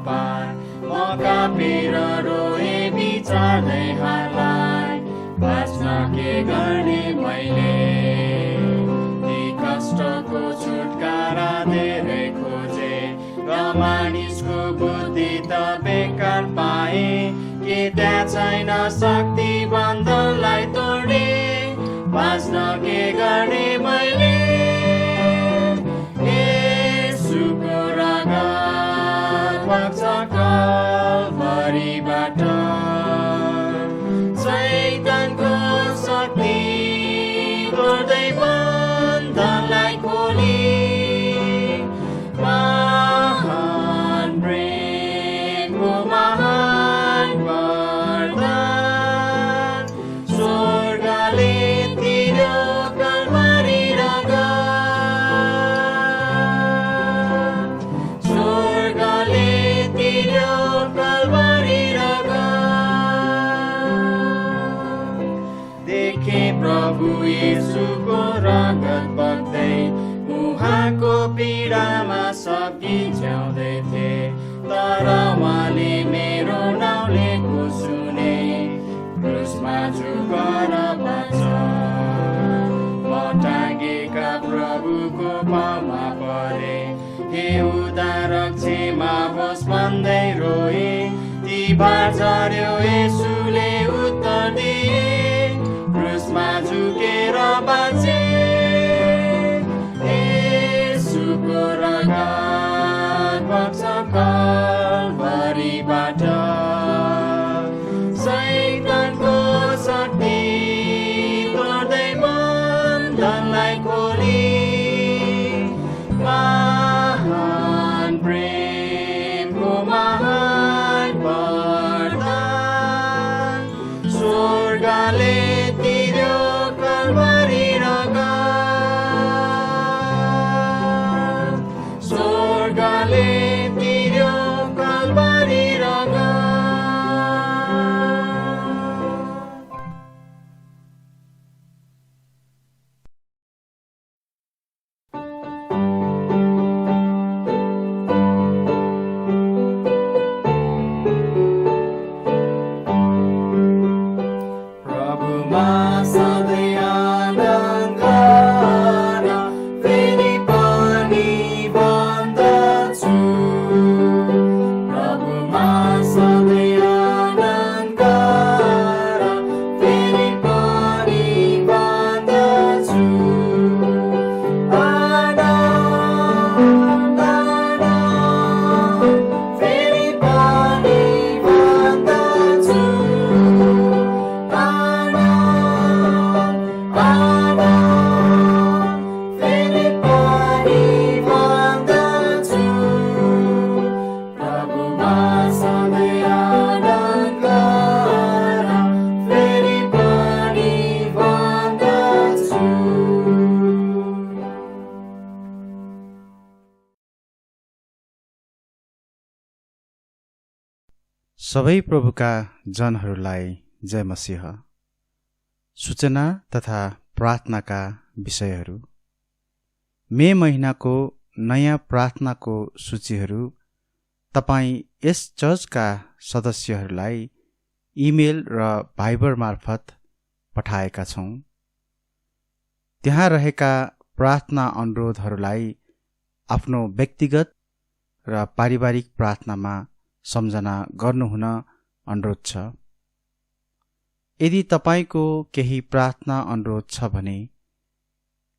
पार मौका पेर रोए विचार्दै हारलाई बाँच्न के गर्ने मैले यी कष्टको छुटकारा धेरै खोजे र मानिसको बुद्धि त बेकार पाए के त्यहाँ छैन शक्ति बन्धनलाई तोड्ने बाँच्न के गर्ने मैले येशूको रगत बग्छ कल्भरीबाट शैतानको शक्ति तोड्दै बन्धनलाई खोली महान प्रेमको महान वरदान स्वर्गले तिर्यो कल्भरी रगत स्वर्गले तिर्यो कल्भरी रगत देखे प्रभु येशूको रगत बग्दै उहाँको पीडामा सकिझ्याउँदै थिए तर उहाँले मेरो नाउँ लेखो सुने क्रुसमा झुकेर बाँच म टाँगेका प्रभुको पाउमा परे हे उद्धारक क्षमा होस् भन्दै रोए ती भार झर्यो येशूले उत्तर दिए क्रुसमा झुकेर बाँचे येशूको रगत बग्छ कल्भरीबाट शैतानको शक्ति तोड्दै बन्धनलाई खोली महान प्रेमको महान वरदान स्वर्गले तिर्यो कल्भरी रगत स्वर्गले तिर्यो कल्भरी रगत प्रभुमा सधैँ आनन्द गर फेरि पनि भन्दछु प्रभुमा सधैँ आनन्द गर फेरि पनि भन्दछु आनन्द फेरि पनि भन्दछु फेरि पनि भन्दछु प्रभुमा सधैँ आनन्द गर फेरि पनि भन्दछु सबै प्रभुका जनहरूलाई जय मसीह। सूचना तथा प्रार्थनाका विषयहरू। मे महिनाको नयाँ प्रार्थनाको सूचीहरू तपाईँ यस चर्चका सदस्यहरूलाई इमेल र भाइबर मार्फत पठाएका छौँ। त्यहाँ रहेका प्रार्थना अनुरोधहरूलाई आफ्नो व्यक्तिगत र पारिवारिक प्रार्थनामा सम्झना गर्नुहुन अनुरोध छ। यदि तपाईँको केही प्रार्थना अनुरोध छ भने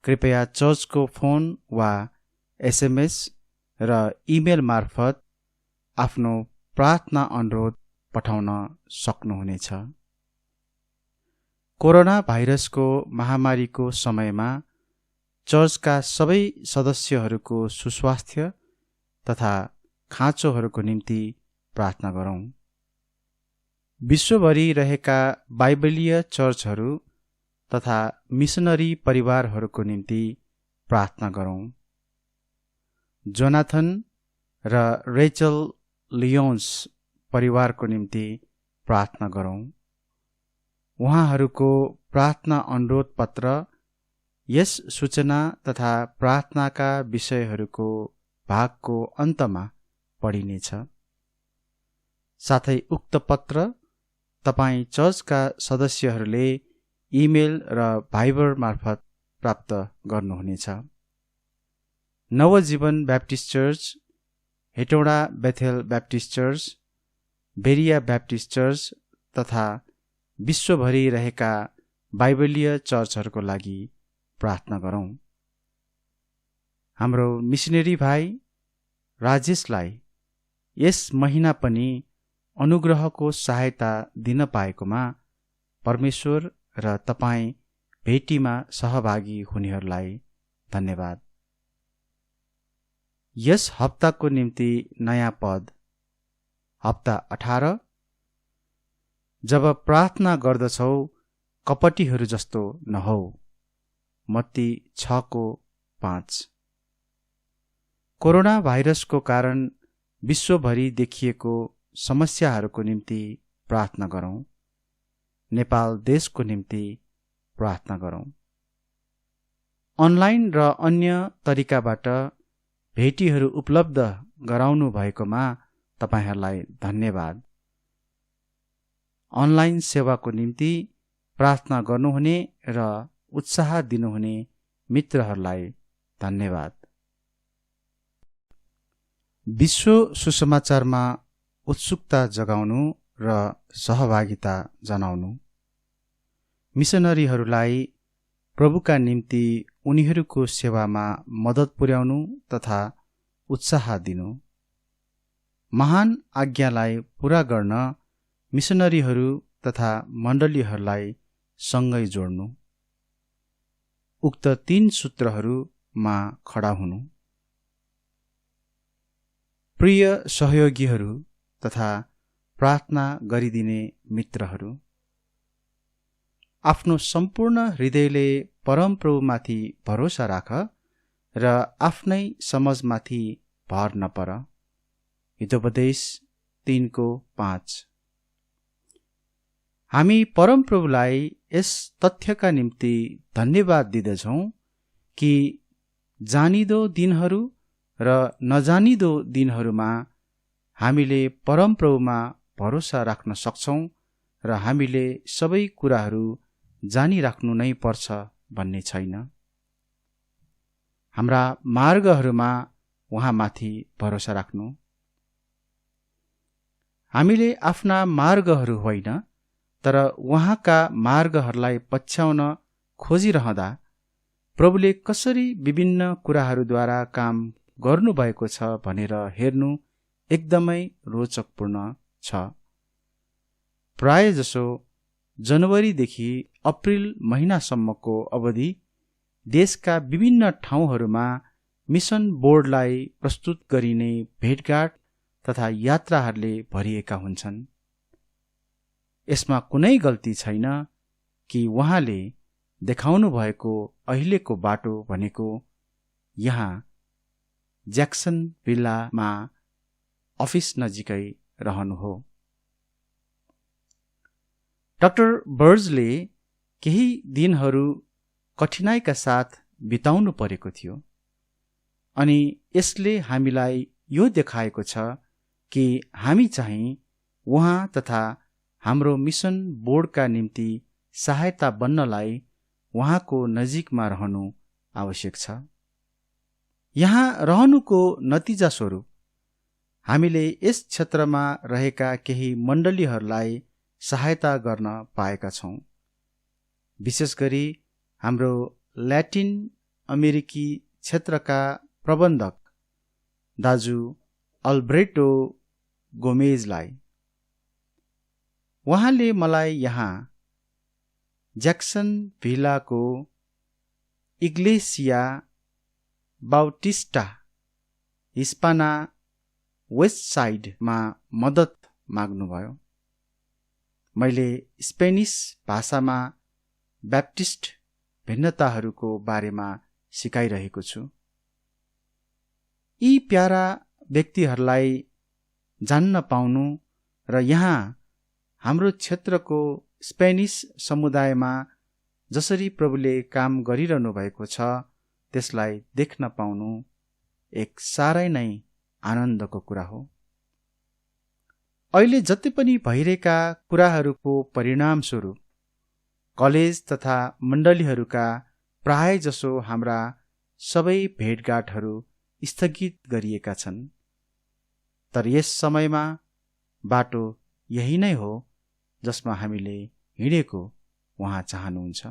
कृपया चर्चको फोन वा एसएमएस र इमेल मार्फत आफ्नो प्रार्थना अनुरोध पठाउन सक्नुहुनेछ। कोरोना भाइरसको महामारीको समयमा चर्चका सबै सदस्यहरूको सुस्वास्थ्य तथा खाँचोहरूको निम्ति प्रार्थना गरौँ। विश्वभरि रहेका बाइबलीय चर्चहरू तथा मिसनरी परिवारहरूको निम्ति प्रार्थना गरौँ। जोनाथन र रेचल लियोन्स परिवारको निम्ति प्रार्थना गरौँ। उहाँहरूको प्रार्थना अनुरोध पत्र यस सूचना तथा प्रार्थनाका विषयहरूको भागको अन्तमा पढिनेछ। साथै उक्त पत्र तपाईँ चर्चका सदस्यहरूले इमेल र भाइबर मार्फत प्राप्त गर्नुहुनेछ। Navajivan Baptist church, Hetauda Bethel Baptist church, Berea Baptist church तथा विश्वभरि रहेका बाइबलीय चर्चहरूको लागि प्रार्थना गरौँ। हाम्रो मिसनरी भाइ राजेशलाई यस महिना पनि अनुग्रहको सहायता दिन पाएकोमा परमेश्वर र तपाईँ भेटीमा सहभागी हुनेहरूलाई धन्यवाद। यस हप्ताको निम्ति नयाँ पद, हप्ता 18। जब प्रार्थना गर्दछौ कपटीहरू जस्तो नहौ। मत्ती 6:5। कोरोना भाइरसको कारण विश्वभरि देखिएको समस्याहरूको निम्ति प्रार्थना गरौँ। नेपाल देशको निम्ति प्रार्थना गरौँ। अनलाइन र अन्य तरिकाबाट भेटीहरू उपलब्ध गराउनु भएकोमा तपाईहरूलाई धन्यवाद। अनलाइन सेवाको निम्ति प्रार्थना गर्नुहुने र उत्साह दिनुहुने मित्रहरूलाई धन्यवाद। विश्व सुसमाचारमा उत्सुकता जगाउनु र सहभागिता जनाउनु। मिसनरीहरूलाई प्रभुका निम्ति उनीहरूको सेवामा मद्दत पुर्याउनु तथा उत्साह दिनु। महान आज्ञालाई पूरा गर्न मिसनरीहरू तथा मण्डलीहरूलाई सँगै जोड्नु। उक्त 3 सूत्रहरूमा खडा हुनु। प्रिय सहयोगीहरू तथा प्रार्थना गरिदिने मित्रहरू, आफ्नो सम्पूर्ण हृदयले परमप्रभुमाथि भरोसा राख र आफ्नै समझमाथि भर नपर। हितोपदेश 3:5। हामी परमप्रभुलाई यस तथ्यका निम्ति धन्यवाद दिँदछौँ कि जानिदो दिनहरू र नजानिदो दिनहरूमा हामीले परमप्रभुमा भरोसा राख्न सक्छौँ र हामीले सबै कुराहरू जानिराख्नु नै पर्छ भन्ने छैन। हाम्रा मार्गहरूमा उहाँमाथि भरोसा राख्नु। हामीले आफ्ना मार्गहरू होइन तर उहाँका मार्गहरूलाई पछ्याउन खोजिरहँदा प्रभुले कसरी विभिन्न कुराहरूद्वारा काम गर्नुभएको छ भनेर हेर्नु एकदमै रोचकपूर्ण छ। प्रायजसो जनवरीदेखि अप्रिल महिनासम्मको अवधि देशका विभिन्न ठाउँहरूमा मिसन बोर्डलाई प्रस्तुत गरिने भेटघाट तथा यात्राहरूले भरिएका हुन्छन्। यसमा कुनै गल्ती छैन कि उहाँले देखाउनु भएको अहिलेको बाटो भनेको यहाँ ज्याक्सन विल्लामा अफिस नजिकै रहनु हो। डाक्टर बर्जले केही दिनहरू कठिनाइका साथ बिताउनु परेको थियो अनि यसले हामीलाई यो देखाएको छ कि हामी चाहिँ उहाँ तथा हाम्रो मिसन बोर्डका निम्ति सहायता बन्नलाई उहाँको नजिकमा रहनु आवश्यक छ। यहाँ रहनुको नतिजा स्वरूप हामीले यस क्षेत्रमा रहेका केही मण्डलीहरूलाई सहायता गर्न पाएका छौँ। विशेष गरी हाम्रो ल्याटिन अमेरिकी क्षेत्रका प्रबन्धक दाजु अल्ब्रेटो गोमेजलाई। उहाँले मलाई यहाँ ज्याक्सन भिलाको इग्लेसिया बाउटिस्टा हिस्पाना वेस्ट साइडमा मद्दत माग्नुभयो। मैले स्पेनिस भाषामा ब्याप्टिस्ट भिन्नताहरूको बारेमा सिकाइरहेको छु। यी प्यारा व्यक्तिहरूलाई जान्न पाउनु र यहाँ हाम्रो क्षेत्रको स्पेनिस समुदायमा जसरी प्रभुले काम गरिरहनु भएको छ त्यसलाई देख्न पाउनु एक साह्रै नै आनन्दको कुरा हो। अहिले जति पनि भइरहेका कुराहरूको परिणामस्वरूप कलेज तथा मण्डलीहरूका प्रायजसो हाम्रा सबै भेटघाटहरू स्थगित गरिएका छन्। तर यस समयमा बाटो यही नै हो जसमा हामीले हिँडेको उहाँ चाहनुहुन्छ।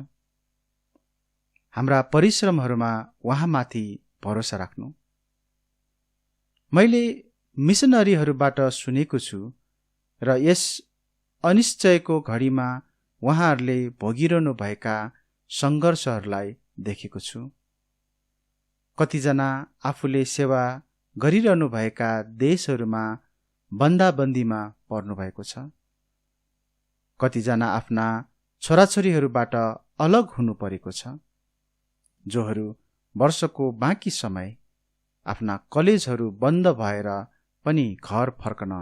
हाम्रा परिश्रमहरूमा उहाँमाथि भरोसा राख्नु। मैले मिसनरीहरूबाट सुनेको छु र यस अनिश्चयको घडीमा उहाँहरूले भोगिरहनु भएका सङ्घर्षहरूलाई देखेको छु। कतिजना आफूले सेवा गरिरहनु भएका देशहरूमा बन्दाबन्दीमा पर्नुभएको छ। कतिजना आफ्ना छोराछोरीहरूबाट अलग हुनु परेको छ, जोहरू वर्षको बाँकी समय आफ्ना कलेजहरू बन्द भएर पनि घर फर्कन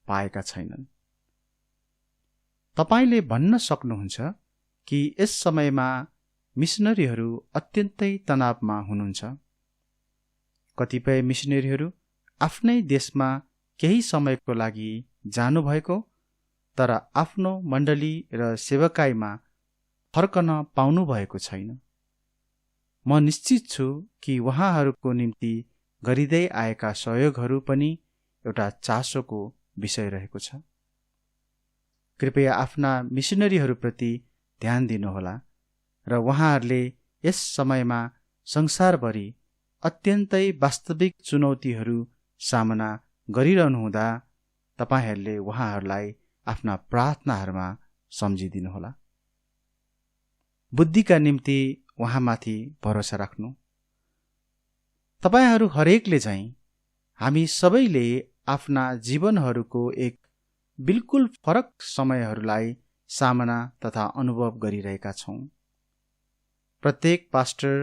पाएका छैनन्। तपाईले भन्न सक्नुहुन्छ कि यस समयमा मिसनरीहरू अत्यन्तै तनावमा हुनुहुन्छ। कतिपय मिसनरीहरू आफ्नै देशमा केही समयको लागि जानुभएको तर आफ्नो मण्डली र सेवकाईमा फर्कन पाउनु भएको छैन। म निश्चित छु कि उहाँहरूको निम्ति गरिँदै आएका सहयोगहरू पनि एउटा चासोको विषय रहेको छ। कृपया आफ्ना मिसनरीहरूप्रति ध्यान दिनुहोला र उहाँहरूले यस समयमा संसारभरि अत्यन्तै वास्तविक चुनौतीहरू सामना गरिरहनुहुँदा तपाईहरूले उहाँहरूलाई आफ्ना प्रार्थनाहरूमा सम्झिदिनुहोला। बुद्धिका निम्ति उहाँमाथि भरोसा राख्नु। तपाईहरू हरेकले चाहिँ हामी सबैले आफ्ना जीवनहरूको एक बिल्कुल फरक समयहरूलाई सामना तथा अनुभव गरिरहेका छौँ। प्रत्येक पास्टर,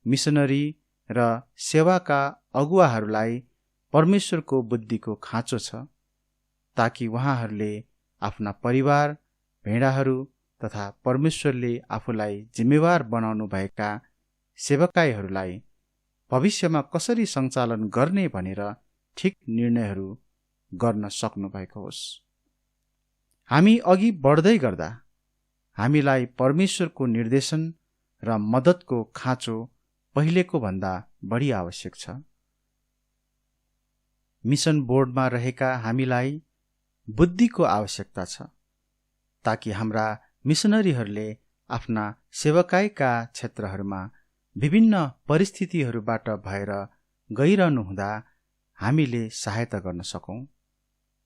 मिसनरी र सेवाका अगुवाहरूलाई परमेश्वरको बुद्धिको खाँचो छ, ताकि उहाँहरूले आफ्ना परिवार, भेडाहरू तथा परमेश्वरले आफूलाई जिम्मेवार बनाउनु भएका सेवकाईहरूलाई भविष्यमा कसरी सञ्चालन गर्ने भनेर ठिक निर्णयहरू गर्न सक्नु भएको होस्। हामी अघि बढ्दै गर्दा हामीलाई परमेश्वरको निर्देशन र मद्दतको खाँचो पहिलेको भन्दा बढी आवश्यक छ। मिसन बोर्डमा रहेका हामीलाई बुद्धिको आवश्यकता छ, ताकि हाम्रा मिसनरीहरूले आफ्ना सेवकाईका क्षेत्रहरूमा विभिन्न परिस्थितिहरूबाट भएर गइरहनुहुँदा हामीले सहायता गर्न सकौँ।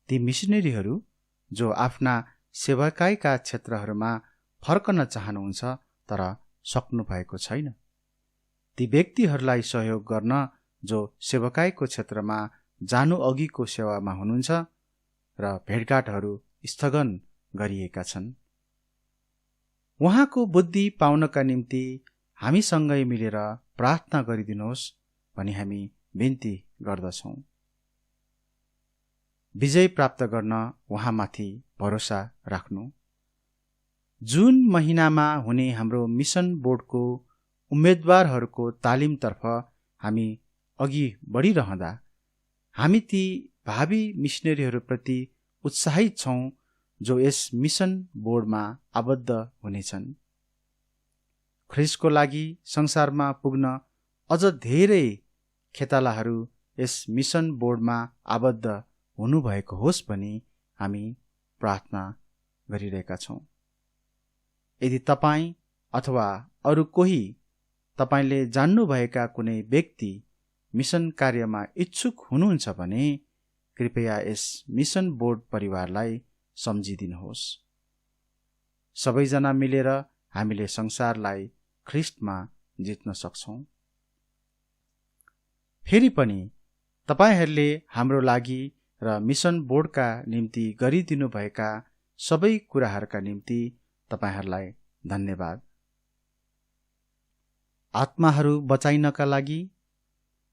ती मिसनरीहरू जो आफ्ना सेवकाईका क्षेत्रहरूमा फर्कन चाहनुहुन्छ तर सक्नु भएको छैन, ती व्यक्तिहरूलाई सहयोग गर्न जो सेवकाईको क्षेत्रमा जानु अघिको सेवामा हुनुहुन्छ र भेटघाटहरू स्थगन गरिएका छन्। उहाँको बुद्धि पाउनका निम्ति हामीसँगै मिलेर प्रार्थना गरिदिनुहोस् भनी हामी बिन्ती गर्दछौँ। विजय प्राप्त गर्न उहाँमाथि भरोसा राख्नु। जुन महिनामा हुने हाम्रो मिसन बोर्डको उम्मेदवारहरूको तालिमतर्फ हामी अघि बढिरहँदा हामी ती भावी मिसनरीहरूप्रति उत्साहित छौँ जो यस मिसन बोर्डमा आबद्ध हुनेछन्। ख्रिस्टको लागि संसारमा पुग्न अझ धेरै खेतालाहरू यस मिसन बोर्डमा आबद्ध हुनुभएको होस् भनी हामी प्रार्थना गरिरहेका छौँ। यदि तपाईँ अथवा अरू कोही तपाईँले जान्नुभएका कुनै व्यक्ति मिसन कार्यमा इच्छुक हुनुहुन्छ भने कृपया यस मिसन बोर्ड परिवारलाई सम्झिदिनुहोस्। सबैजना मिलेर हामीले संसारलाई ख्रिस्टमा जित्न सक्छौँ। फेरि पनि तपाईहरूले हाम्रो लागि र मिसन बोर्डका निम्ति गरिदिनुभएका सबै कुराहरूका निम्ति तपाईहरूलाई धन्यवाद। आत्माहरू बचाइनका लागि,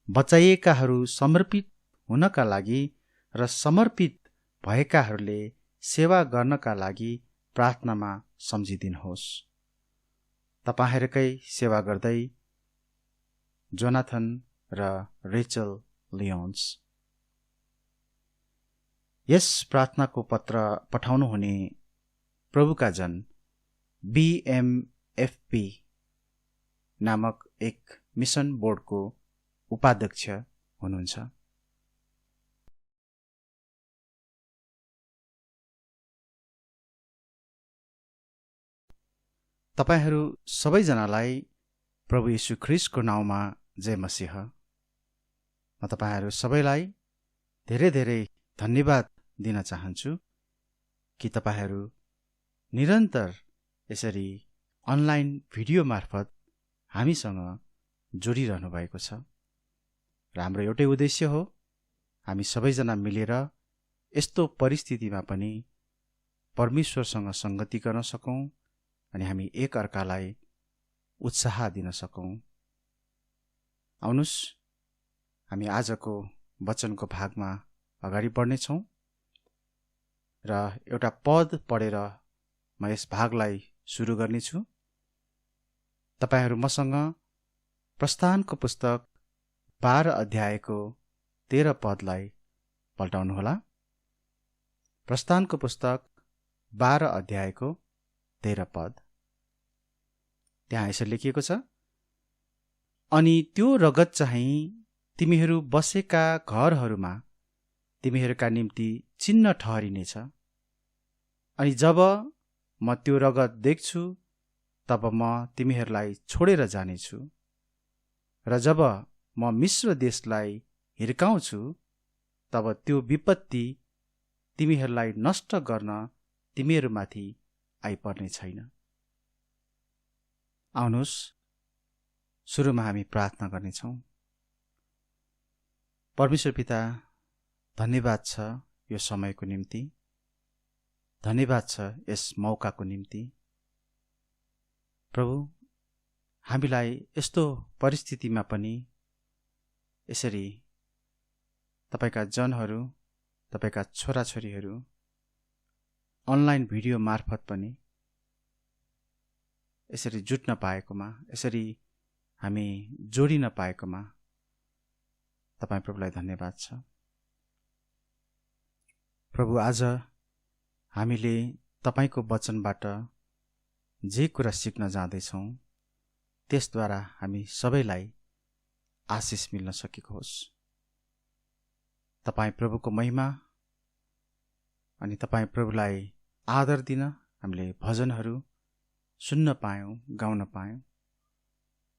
बचाइएकाहरू समर्पित हुनका लागि र समर्पित भएकाहरूले सेवा गर्नका लागि प्रार्थनामा सम्झिदिनुहोस्। तपाईहरूकै सेवा गर्दै जोनाथन र रेचल लियोन्स। यस प्रार्थनाको पत्र पठाउनुहुने प्रभुका जन BMFP नामक एक मिसन बोर्डको उपाध्यक्ष हुनुहुन्छ। तपाईहरू सबैजनालाई प्रभु येशू ख्रीष्टको नाउँमा जय मसीह। म तपाईहरू सबैलाई धेरै धेरै धन्यवाद दिन चाहन्छु कि तपाईहरू निरन्तर यसरी अनलाइन भिडियो मार्फत हामीसँग जोडिरहनु भएको छ र हाम्रो एउटै उद्देश्य हो, हामी सबैजना मिलेर यस्तो परिस्थितिमा पनि परमेश्वरसँग संगति गर्न सकौं अनि हामी एक अर्कालाई उत्साह दिन सकौं। आउनुस् हामी आजको वचनको भागमा अगाडि बढ्नेछौं र एउटा पद पढेर म यस भागलाई सुरु गर्नेछु। तपाईहरू मसँग प्रस्थानको पुस्तक 12 अध्यायको 13 पदलाई पल्टाउनुहोला। प्रस्थानको पुस्तक 12 अध्यायको 13 पद। त्यहाँ यसरी लेखिएको छ, अनि त्यो रगत चाहिँ तिमीहरू बसेका घरहरूमा तिमीहरूका निम्ति चिन्ह ठहरिनेछ। अनि जब म त्यो रगत देख्छु तब म तिमीहरूलाई छोडेर जानेछु र जब म मिश्र देशलाई हिर्काउँछु तब त्यो विपत्ति तिमीहरूलाई नष्ट गर्न तिमीहरूमाथि आइपर्ने छैन। आउनुहोस् सुरुमा हामी प्रार्थना गर्नेछौँ। परमेश्वर पिता, धन्यवाद छ यो समयको निम्ति, धन्यवाद छ यस मौकाको निम्ति। प्रभु, हामीलाई यस्तो परिस्थितिमा पनि यसरी तपाईका जनहरू, तपाईका छोराछोरीहरू अनलाइन भिडियो मार्फत पनि यसरी जुट्न पाएकोमा, यसरी हामी जोडिन पाएकोमा तपाईँ प्रभुलाई धन्यवाद छ। प्रभु, आज हामीले तपाईको वचनबाट जे कुरा सिक्न जाँदैछौँ त्यसद्वारा हामी सबैलाई आशिष मिल्न सकेको होस्। तपाईँ प्रभुको महिमा अनि तपाईँ प्रभुलाई आदर दिन हामीले भजनहरू सुन्न पायौँ, गाउन पायौँ।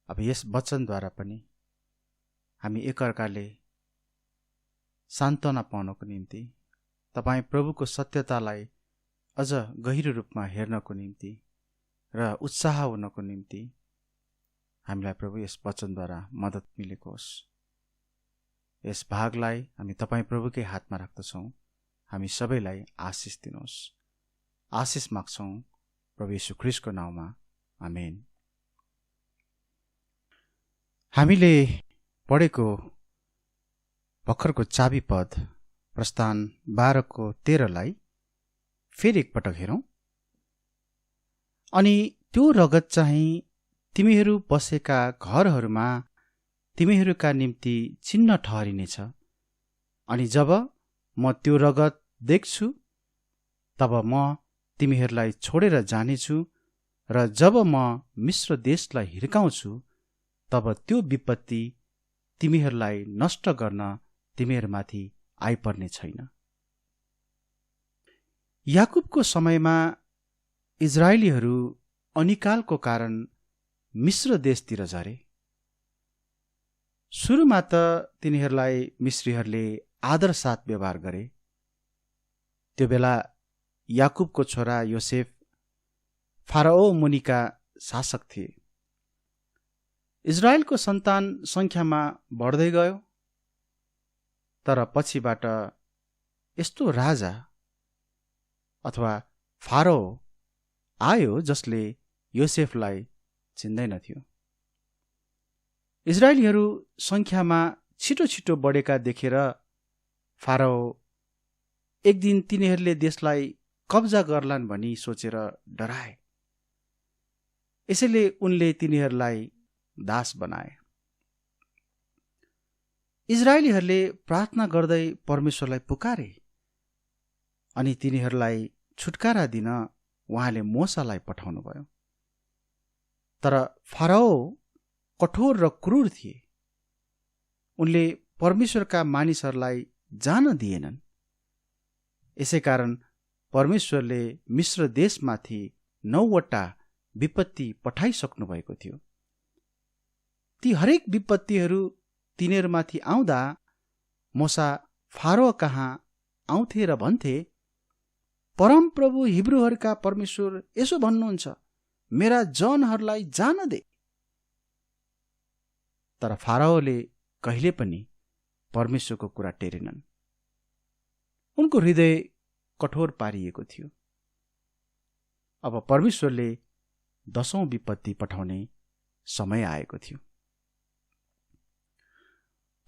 अब यस वचनद्वारा पनि हामी एकअर्काले सान्त्वना पाउनको निम्ति, तपाईँ प्रभुको सत्यतालाई अझ गहिरो रूपमा हेर्नको निम्ति र उत्साह हुनको निम्ति हामीलाई प्रभु यस वचनद्वारा मद्दत मिलेको होस्। यस भागलाई हामी तपाईँ प्रभुकै हातमा राख्दछौँ। हामी सबैलाई आशिष दिनुहोस्। आशिष माग्छौँ प्रभु येशू ख्रीष्टको नाउँमा, आमेन। हामीले पढेको भर्खरको चाबी पद प्रस्थान 12को 13लाई फेरि एकपटक हेरौँ। अनि त्यो रगत चाहिँ तिमीहरू बसेका घरहरूमा तिमीहरूका निम्ति चिन्ह ठहरिनेछ। अनि जब म त्यो रगत देख्छु तब म तिमीहरूलाई छोडेर जानेछु र जब म मिश्र देशलाई हिर्काउँछु तब त्यो विपत्ति तिमीहरूलाई नष्ट गर्न तिमीहरूमाथि आइपर्ने छैन। याकुबको समयमा इजरायलीहरू अनिकालको कारण मिश्र देशतिर झरे। सुरुमा त तिनीहरूलाई मिश्रीहरूले आदर साथ व्यवहार गरे। त्यो बेला याकुबको छोरा योसेफ फाराओ मुनिका शासक थिए। इजरायलको सन्तान संख्यामा बढ्दै गयो, तर पछिबाट यस्तो राजा अथवा फाराओ आयो जसले योसेफलाई चिन्दैनथ्यो। इजरायलीहरू संख्यामा छिटो छिटो बढेका देखेर फाराओ एक दिन तिनीहरूले देशलाई कब्जा गर्लान् भनी सोचेर डराए। यसैले उनले तिनीहरूलाई दास बनाए। इजरायलीहरूले प्रार्थना गर्दै परमेश्वरलाई पुकारे अनि तिनीहरूलाई छुटकारा दिन उहाँले मोसालाई पठाउनुभयो। तर फाराओ कठोर र क्रूर थिए। उनले परमेश्वरका मानिसहरूलाई जान दिएनन्। यसैकारण परमेश्वरले मिश्र देशमाथि 9वटा विपत्ति पठाइसक्नु भएको थियो। ती हरेक विपत्तिहरू तिनीहरूमाथि आउँदा मोसा फारो कहाँ आउँथे र भन्थे, परमप्रभु हिब्रूहरूका परमेश्वर यसो भन्नुहुन्छ, मेरा जनहरूलाई जान दे। तर फाराओले कहिले पनि परमेश्वरको कुरा टेरेनन्। उनको हृदय कठोर पारिएको थियो। अब परमेश्वरले 10औं विपत्ति पठाउने समय आएको थियो।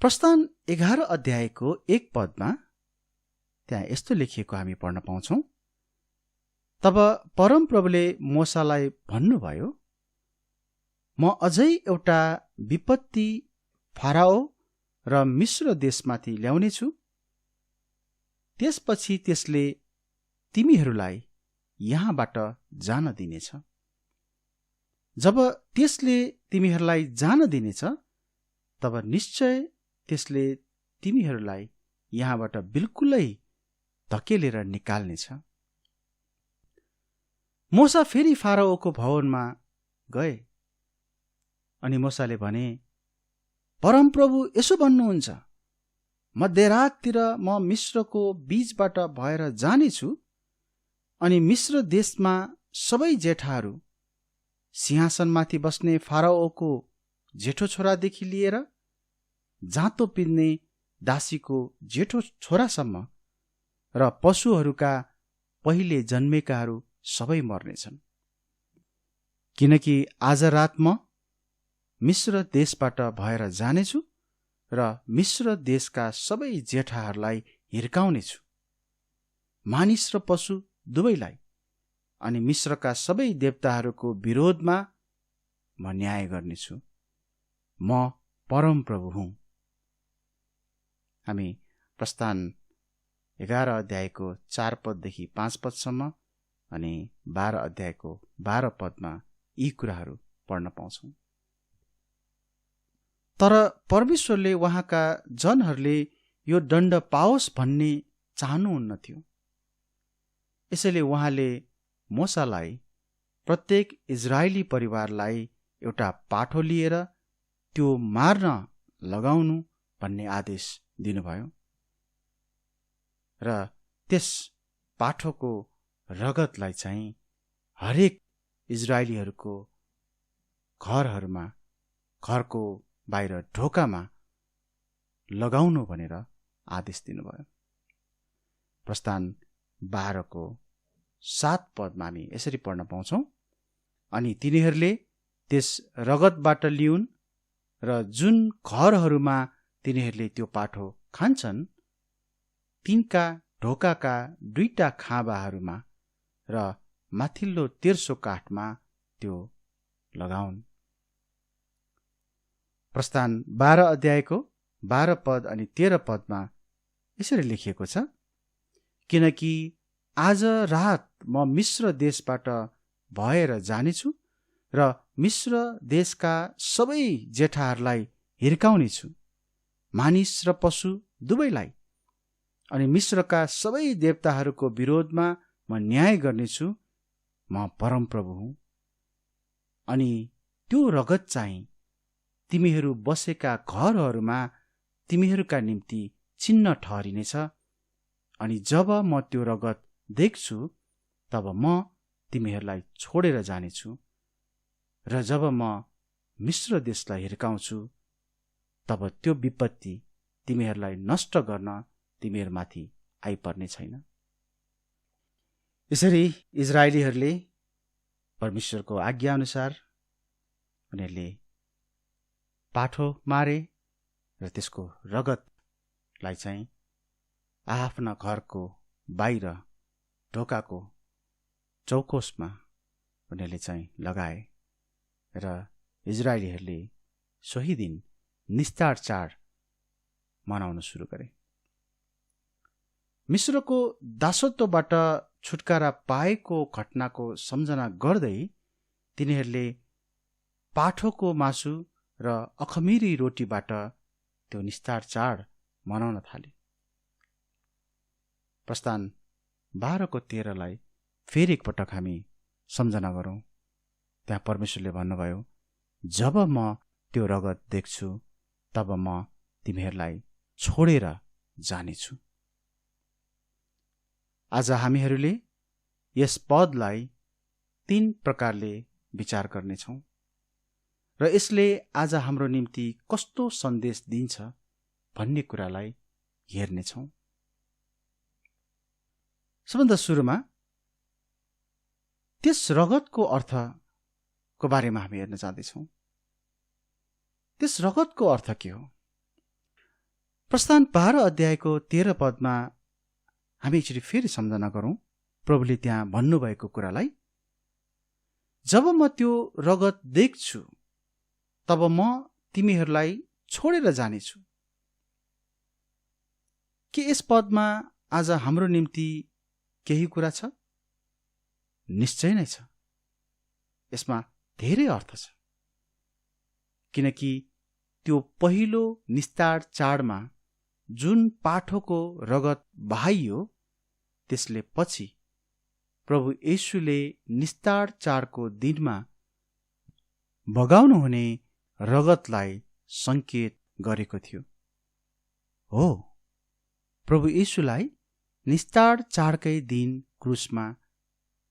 प्रस्थान 11 अध्यायको 1 पदमा त्यहाँ यस्तो लेखिएको हामी पढ्न पाउँछौं, तब परमप्रभुले मोसालाई भन्नुभयो, म अझै एउटा विपत्ति फाराओ र मिश्र देशमाथि ल्याउनेछु। त्यसपछि त्यसले तिमीहरूलाई यहाँबाट जान दिनेछ। जब त्यसले तिमीहरूलाई जान दिनेछ, तब निश्चय त्यसले तिमीहरूलाई यहाँबाट बिल्कुलै धकेलेर निकाल्नेछ। मोसा फेरि फाराओको भवनमा गए अनि मोसाले भने, परमप्रभु यसो भन्नुहुन्छ, मध्यराततिर म मिश्रको बीचबाट भएर जानेछु अनि मिश्र देशमा सबै जेठाहरू, सिंहासनमाथि बस्ने फाराओको जेठो छोरादेखि लिएर जाँतो पिन्ने दासीको जेठो छोरासम्म र पशुहरूका पहिले जन्मेकाहरू सबै मर्नेछन्। किनकि आज रात म मिश्र देशबाट भएर जानेछु र मिश्र देशका सबै जेठाहरूलाई हिर्काउनेछु, मानिस र पशु दुवैलाई, अनि मिश्रका सबै देवताहरूको विरोधमा म न्याय गर्नेछु। म परमप्रभु हुँ। हामी प्रस्थान 11 अध्यायको 4 पददेखि 5 पदसम्म अनि 12 अध्यायको 12 पदमा यी कुराहरू पढ्न पाउँछौं। तर परमेश्वरले उहाँका जनहरूले यो दण्ड पाओस् भन्ने चाहनुहुन्न थियो। यसैले उहाँले मोसालाई प्रत्येक इजरायली परिवारलाई एउटा पाठो लिएर त्यो मार्न लगाउनु भन्ने आदेश दिनुभयो र त्यस पाठोको रगतलाई चाहिँ हरेक इजरायलीहरूको घरहरूमा, घरको बाहिर ढोकामा लगाउनु भनेर आदेश दिनुभयो। प्रस्थान 12 को 7 पदमा हामी यसरी पढ्न पाउँछौं, अनि तिनीहरूले त्यस रगतबाट लिउन् र जुन घरहरूमा तिनीहरूले त्यो पाठो खान्छन् तिनका ढोकाका 2टा खाँबाहरूमा र माथिल्लो तेर्सो काठमा त्यो लगाउन्। प्रस्थान 12 अध्यायको 12 पद अनि 13 पदमा यसरी लेखिएको छ, किनकि आज रात म मिश्र देशबाट भएर जानेछु र मिश्र देशका सबै जेठाहरूलाई हिर्काउनेछु, मानिस र पशु दुवैलाई, अनि मिश्रका सबै देवताहरूको विरोधमा म न्याय गर्नेछु। म परमप्रभु हुँ। अनि त्यो रगत चाहिँ तिमीहरू बसेका घरहरूमा तिमीहरूका निम्ति चिन्ह ठहरिनेछ। अनि जब म त्यो रगत देख्छु तब म तिमीहरूलाई छोडेर जानेछु र जब म मिश्र देशलाई हिर्काउँछु तब त्यो विपत्ति तिमीहरूलाई नष्ट गर्न तिमीहरूमाथि आइपर्ने छैन। यसरी इजरायलीहरूले परमेश्वरको आज्ञा अनुसार उनीहरूले पाठो मारे र त्यसको रगतलाई चाहिँ आफ्ना घरको बाहिर ढोकाको चौकोसमा उनीहरूले चाहिँ लगाए र इजरायलीहरूले सोही दिन निस्तार चाड मनाउन सुरु गरे। मिश्रको दासत्वबाट छुटकारा पाएको घटनाको सम्झना गर्दै तिनीहरूले पाठोको मासु र अखमिरी रोटीबाट त्यो निस्तार चाड मनाउन थाले। प्रस्थान 12:13 फेरि एकपटक हामी सम्झना गरौँ। त्यहाँ परमेश्वरले भन्नुभयो, जब म त्यो रगत देख्छु तब म तिमीहरूलाई छोडेर जानेछु। आज हामीहरूले यस पदलाई 3 प्रकारले विचार गर्नेछौँ र यसले आज हाम्रो निम्ति कस्तो सन्देश दिन्छ भन्ने कुरालाई हेर्नेछौँ। सबभन्दा सुरुमा त्यस रगतको अर्थको बारेमा हामी हेर्न जाँदैछौँ। त्यस रगतको अर्थ के हो? प्रस्थान 12:13 हामी एकचोटि फेरि सम्झना गरौँ प्रभुले त्यहाँ भन्नुभएको कुरालाई। जब म त्यो रगत देख्छु तब म तिमीहरूलाई छोडेर जानेछु। के यस पदमा आज हाम्रो निम्ति केही कुरा छ? निश्चय नै छ। यसमा धेरै अर्थ छ, किनकि त्यो पहिलो निस्तार चाडमा जुन पाठोको रगत बहाइयो त्यसले पछि प्रभु येशूले निस्तार चाडको दिनमा बगाउनु हुने रगतलाई संकेत गरेको थियो। हो, प्रभु येशूलाई निस्तार चाडकै दिन क्रुसमा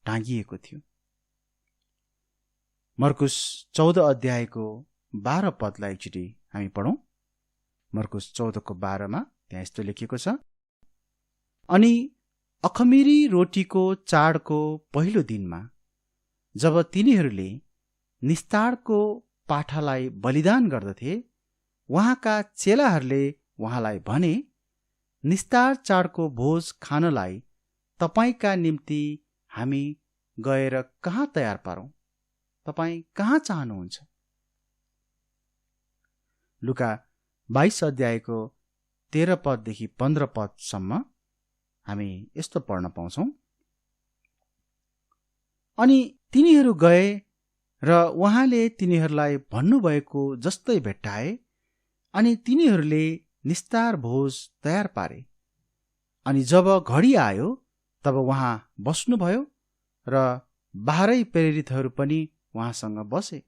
टाँगिएको थियो। मर्कुस 14:12 एकचोटि हामी पढौँ। मर्कुस 14:12 त्यहाँ यस्तो लेखिएको छ, अनि अखमिरी रोटीको चाडको पहिलो दिनमा जब तिनीहरूले निस्तारको पाठालाई बलिदान गर्दथे, उहाँका चेलाहरूले उहाँलाई भने, निस्तार चाडको भोज खानलाई तपाईका निम्ति हामी गएर कहाँ तयार पारौँ? तपाईँ कहाँ चाहनुहुन्छ? लुका 22:13-15 हामी यस्तो पढ्न पाउँछौँ। अनि तिनीहरू गए र उहाँले तिनीहरूलाई भन्नुभएको जस्तै भेट्टाए, अनि तिनीहरूले निस्तार भोज तयार पारे। अनि जब घडी आयो तब उहाँ बस्नुभयो र बाह्रै प्रेरितहरू पनि उहाँसँग बसे।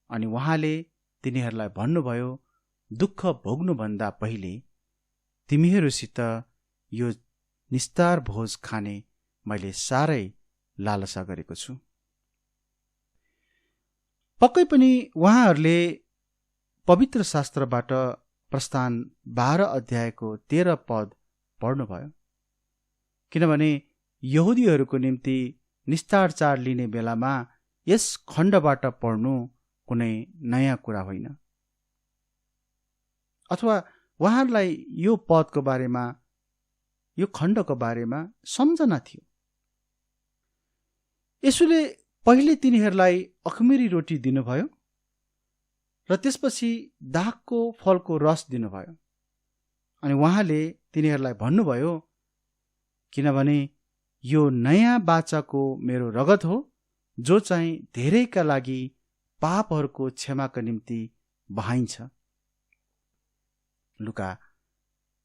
अनि उहाँले तिनीहरूलाई भन्नुभयो, दुःख भोग्नुभन्दा पहिले तिमीहरूसित यो निस्तार भोज खाने मैले साह्रै लालसा गरेको छु। पक्कै पनि उहाँहरूले पवित्र शास्त्रबाट प्रस्थान 12:13 पढ्नुभयो, किनभने यहुदीहरूको निम्ति निस्तार चाड लिने बेलामा यस खण्डबाट पढ्नु कुनै नयाँ कुरा होइन, अथवा उहाँहरूलाई यो पदको बारेमा, यो खण्डको बारेमा सम्झना थियो। यसुले पहिले तिनीहरूलाई अखमिरी रोटी दिनुभयो र त्यसपछि दागको फलको रस दिनुभयो। अनि उहाँले तिनीहरूलाई भन्नुभयो, किनभने यो नयाँ बाचाको मेरो रगत हो, जो चाहिँ धेरैका लागि पापहरूको क्षमाका निम्ति बहाइन्छ। लुका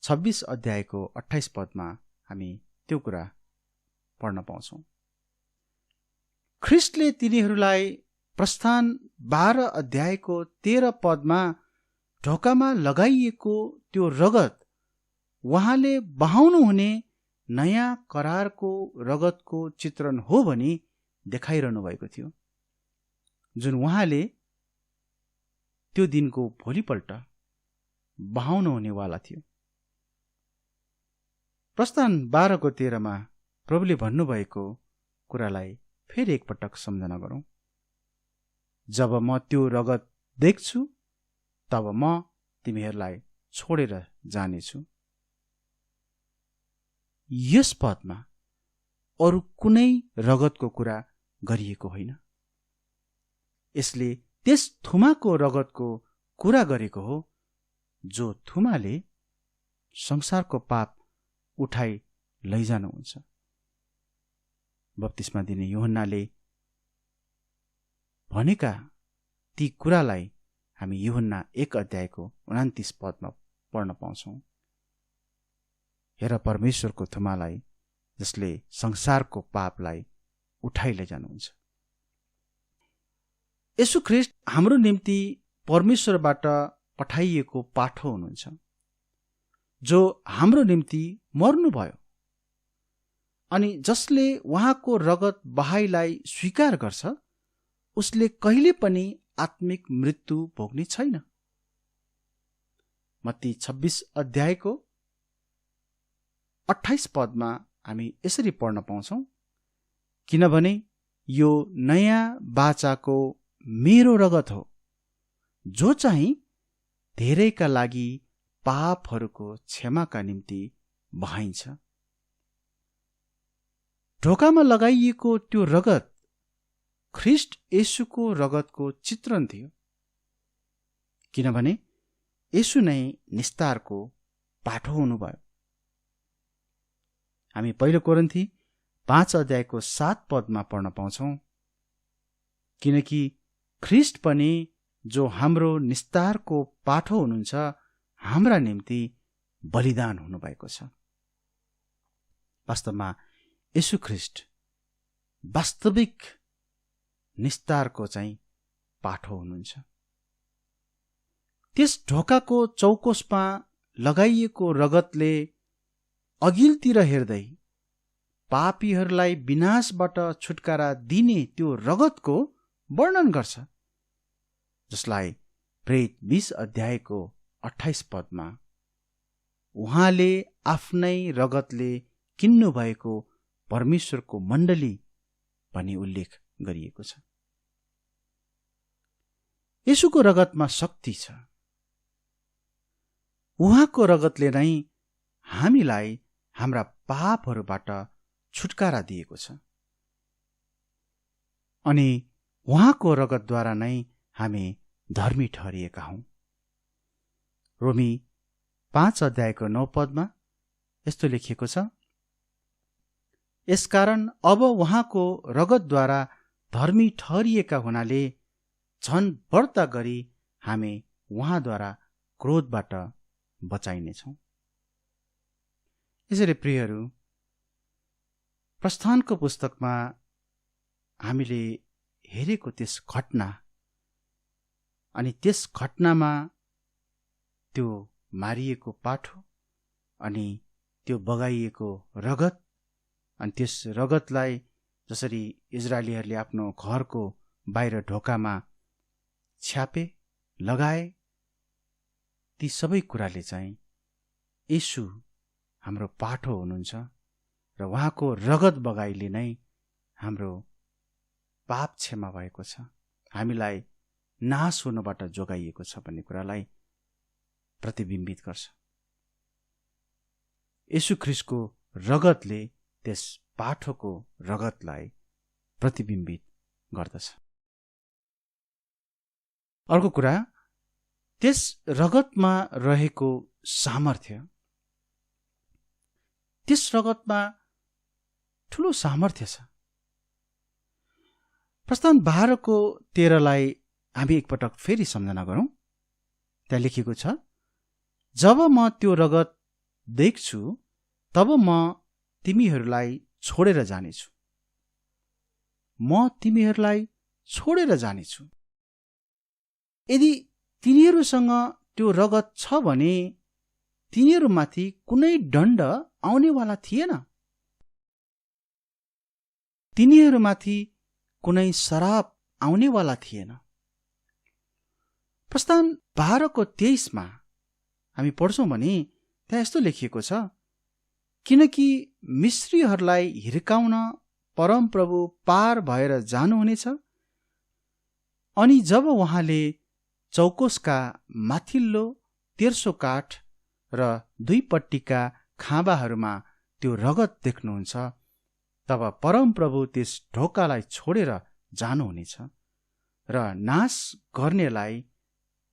26:28 हामी त्यो कुरा पढ्न पाउँछौँ। ख्रिस्टले तिनीहरूलाई प्रस्थान 12:13 ढोकामा लगाइएको त्यो रगत उहाँले बहाउनु हुने नयाँ करारको रगतको चित्रण हो भनी देखाइरहनु भएको थियो, जुन उहाँले त्यो दिनको भोलिपल्ट बहाउनु हुनेवाला थियो। प्रस्थान 12:13 प्रभुले भन्नुभएको कुरालाई फेरि एकपटक सम्झना गरौँ। जब म त्यो रगत देख्छु तब म तिमीहरूलाई छोडेर जानेछु। यस पदमा अरू कुनै रगतको कुरा गरिएको होइन। यसले त्यस थुमाको रगतको कुरा गरेको हो जो थुमाले संसारको पाप उठाई लैजानुहुन्छ। बप्तिस्मा दिने यूहन्नाले भनेका ती कुरालाई हामी यूहन्ना 1 अध्यायको 29 पदमा पढ्न पाउँछौँ। हेर परमेश्वरको थुमालाई जसले संसारको पापलाई उठाइ लैजानुहुन्छ। येशू ख्रीष्ट हाम्रो निम्ति परमेश्वरबाट पठाइएको पाठो हुनुहुन्छ, जो हाम्रो निम्ति मर्नुभयो अनि जसले उहाँको रगत बहाइलाई स्वीकार गर्छ उसले कहिले पनि आत्मिक मृत्यु भोग्ने छैन। मत्ती 26 अध्यायको 28 पदमा हामी यसरी पढ्न पाउँछौँ, किनभने यो नयाँ बाचाको मेरो रगत हो, जो चाहिँ धेरैका लागि पापहरूको क्षमाका निम्ति बहाइन्छ। ढोकामा लगाइएको त्यो रगत ख्रीष्ट येशूको रगतको चित्रण थियो, किनभने येशू नै निस्तारको पाठो हुनुभयो। हामी 1 कोरिन्थी 5 अध्यायको 7 पदमा पढ्न पाउँछौँ, किनकि ख्रीष्ट पनि जो हाम्रो निस्तारको पाठो हुनुहुन्छ हाम्रा निम्ति बलिदान हुनुभएको छ। वास्तवमा येशू ख्रीष्ट वास्तविक निस्तारको चाहिँ पाठो हुनुहुन्छ। त्यस ढोकाको चौकोसमा लगाइएको रगतले अघिल्तिर हेर्दै पापीहरूलाई विनाशबाट छुटकारा दिने त्यो रगतको वर्णन गर्छ, जसलाई प्रेरित 20 अध्यायको 28 पदमा उहाँले आफ्नै रगतले किन्नु भएको परमेश्वरको मण्डली भनी उल्लेख गरिएको छ। येशूको रगतमा शक्ति छ। उहाँको रगतले नै हामीलाई हाम्रा पापहरूबाट छुटकारा दिएको छ अनि उहाँको रगतद्वारा नै हामी धर्मी ठहरिएका हौं। रोमी 5 अध्यायको 9 पदमा यस्तो लेखिएको छ, यसकारण अब उहाँको रगतद्वारा धर्मी ठहरिएका हुनाले झन बढ्ता गरी हामी उहाँद्वारा क्रोधबाट बचाइनेछौँ। यसरी प्रियहरू, प्रस्थानको पुस्तकमा हामीले हेरेको त्यस घटना अनि त्यस घटनामा त्यो मारिएको पाठो अनि त्यो बगाइएको रगत अनि त्यस रगतलाई जसरी इजरायलीहरूले आफ्नो घरको बाहिर ढोकामा छ्यापे लगाए, ती सबै कुराले चाहिँ येशू हाम्रो पाठो हुनुहुन्छ र उहाँको रगत बगाइले नै हाम्रो पाप क्षमा भएको छ, हामीलाई नाश हुनबाट जोगाइएको छ भन्ने कुरालाई प्रतिबिम्बित गर्छ। येशू ख्रीष्टको रगतले त्यस पाठोको रगतलाई प्रतिबिम्बित गर्दछ। अर्को कुरा, त्यस रगतमा रहेको सामर्थ्य, त्यस रगतमा ठूलो सामर्थ्य छ। प्रस्थान 12को 13लाई हामी एकपटक फेरि सम्झना गरौं। त्यहाँ लेखिएको छ, जब म त्यो रगत देख्छु तब म तिमीहरूलाई छोडेर जानेछु, म तिमीहरूलाई छोडेर जानेछु। यदि तिनीहरूसँग त्यो रगत छ भने तिनीहरूमाथि कुनै दण्ड आउनेवाला थिएन, तिनीहरूमाथि कुनै श्राप आउनेवाला थिएन। प्रस्थान 12को 23मा हामी पढ्छौं भने त्यहाँ यस्तो लेखिएको छ, किनकि मिश्रीहरूलाई हिर्काउन परमप्रभु पार भएर जानुहुनेछ अनि जब उहाँले चौकोसका माथिल्लो तेर्सो काठ र दुईपट्टिका खाँबाहरूमा त्यो रगत देख्नुहुन्छ तब परमप्रभु त्यस ढोकालाई छोडेर जानुहुनेछ र नाश गर्नेलाई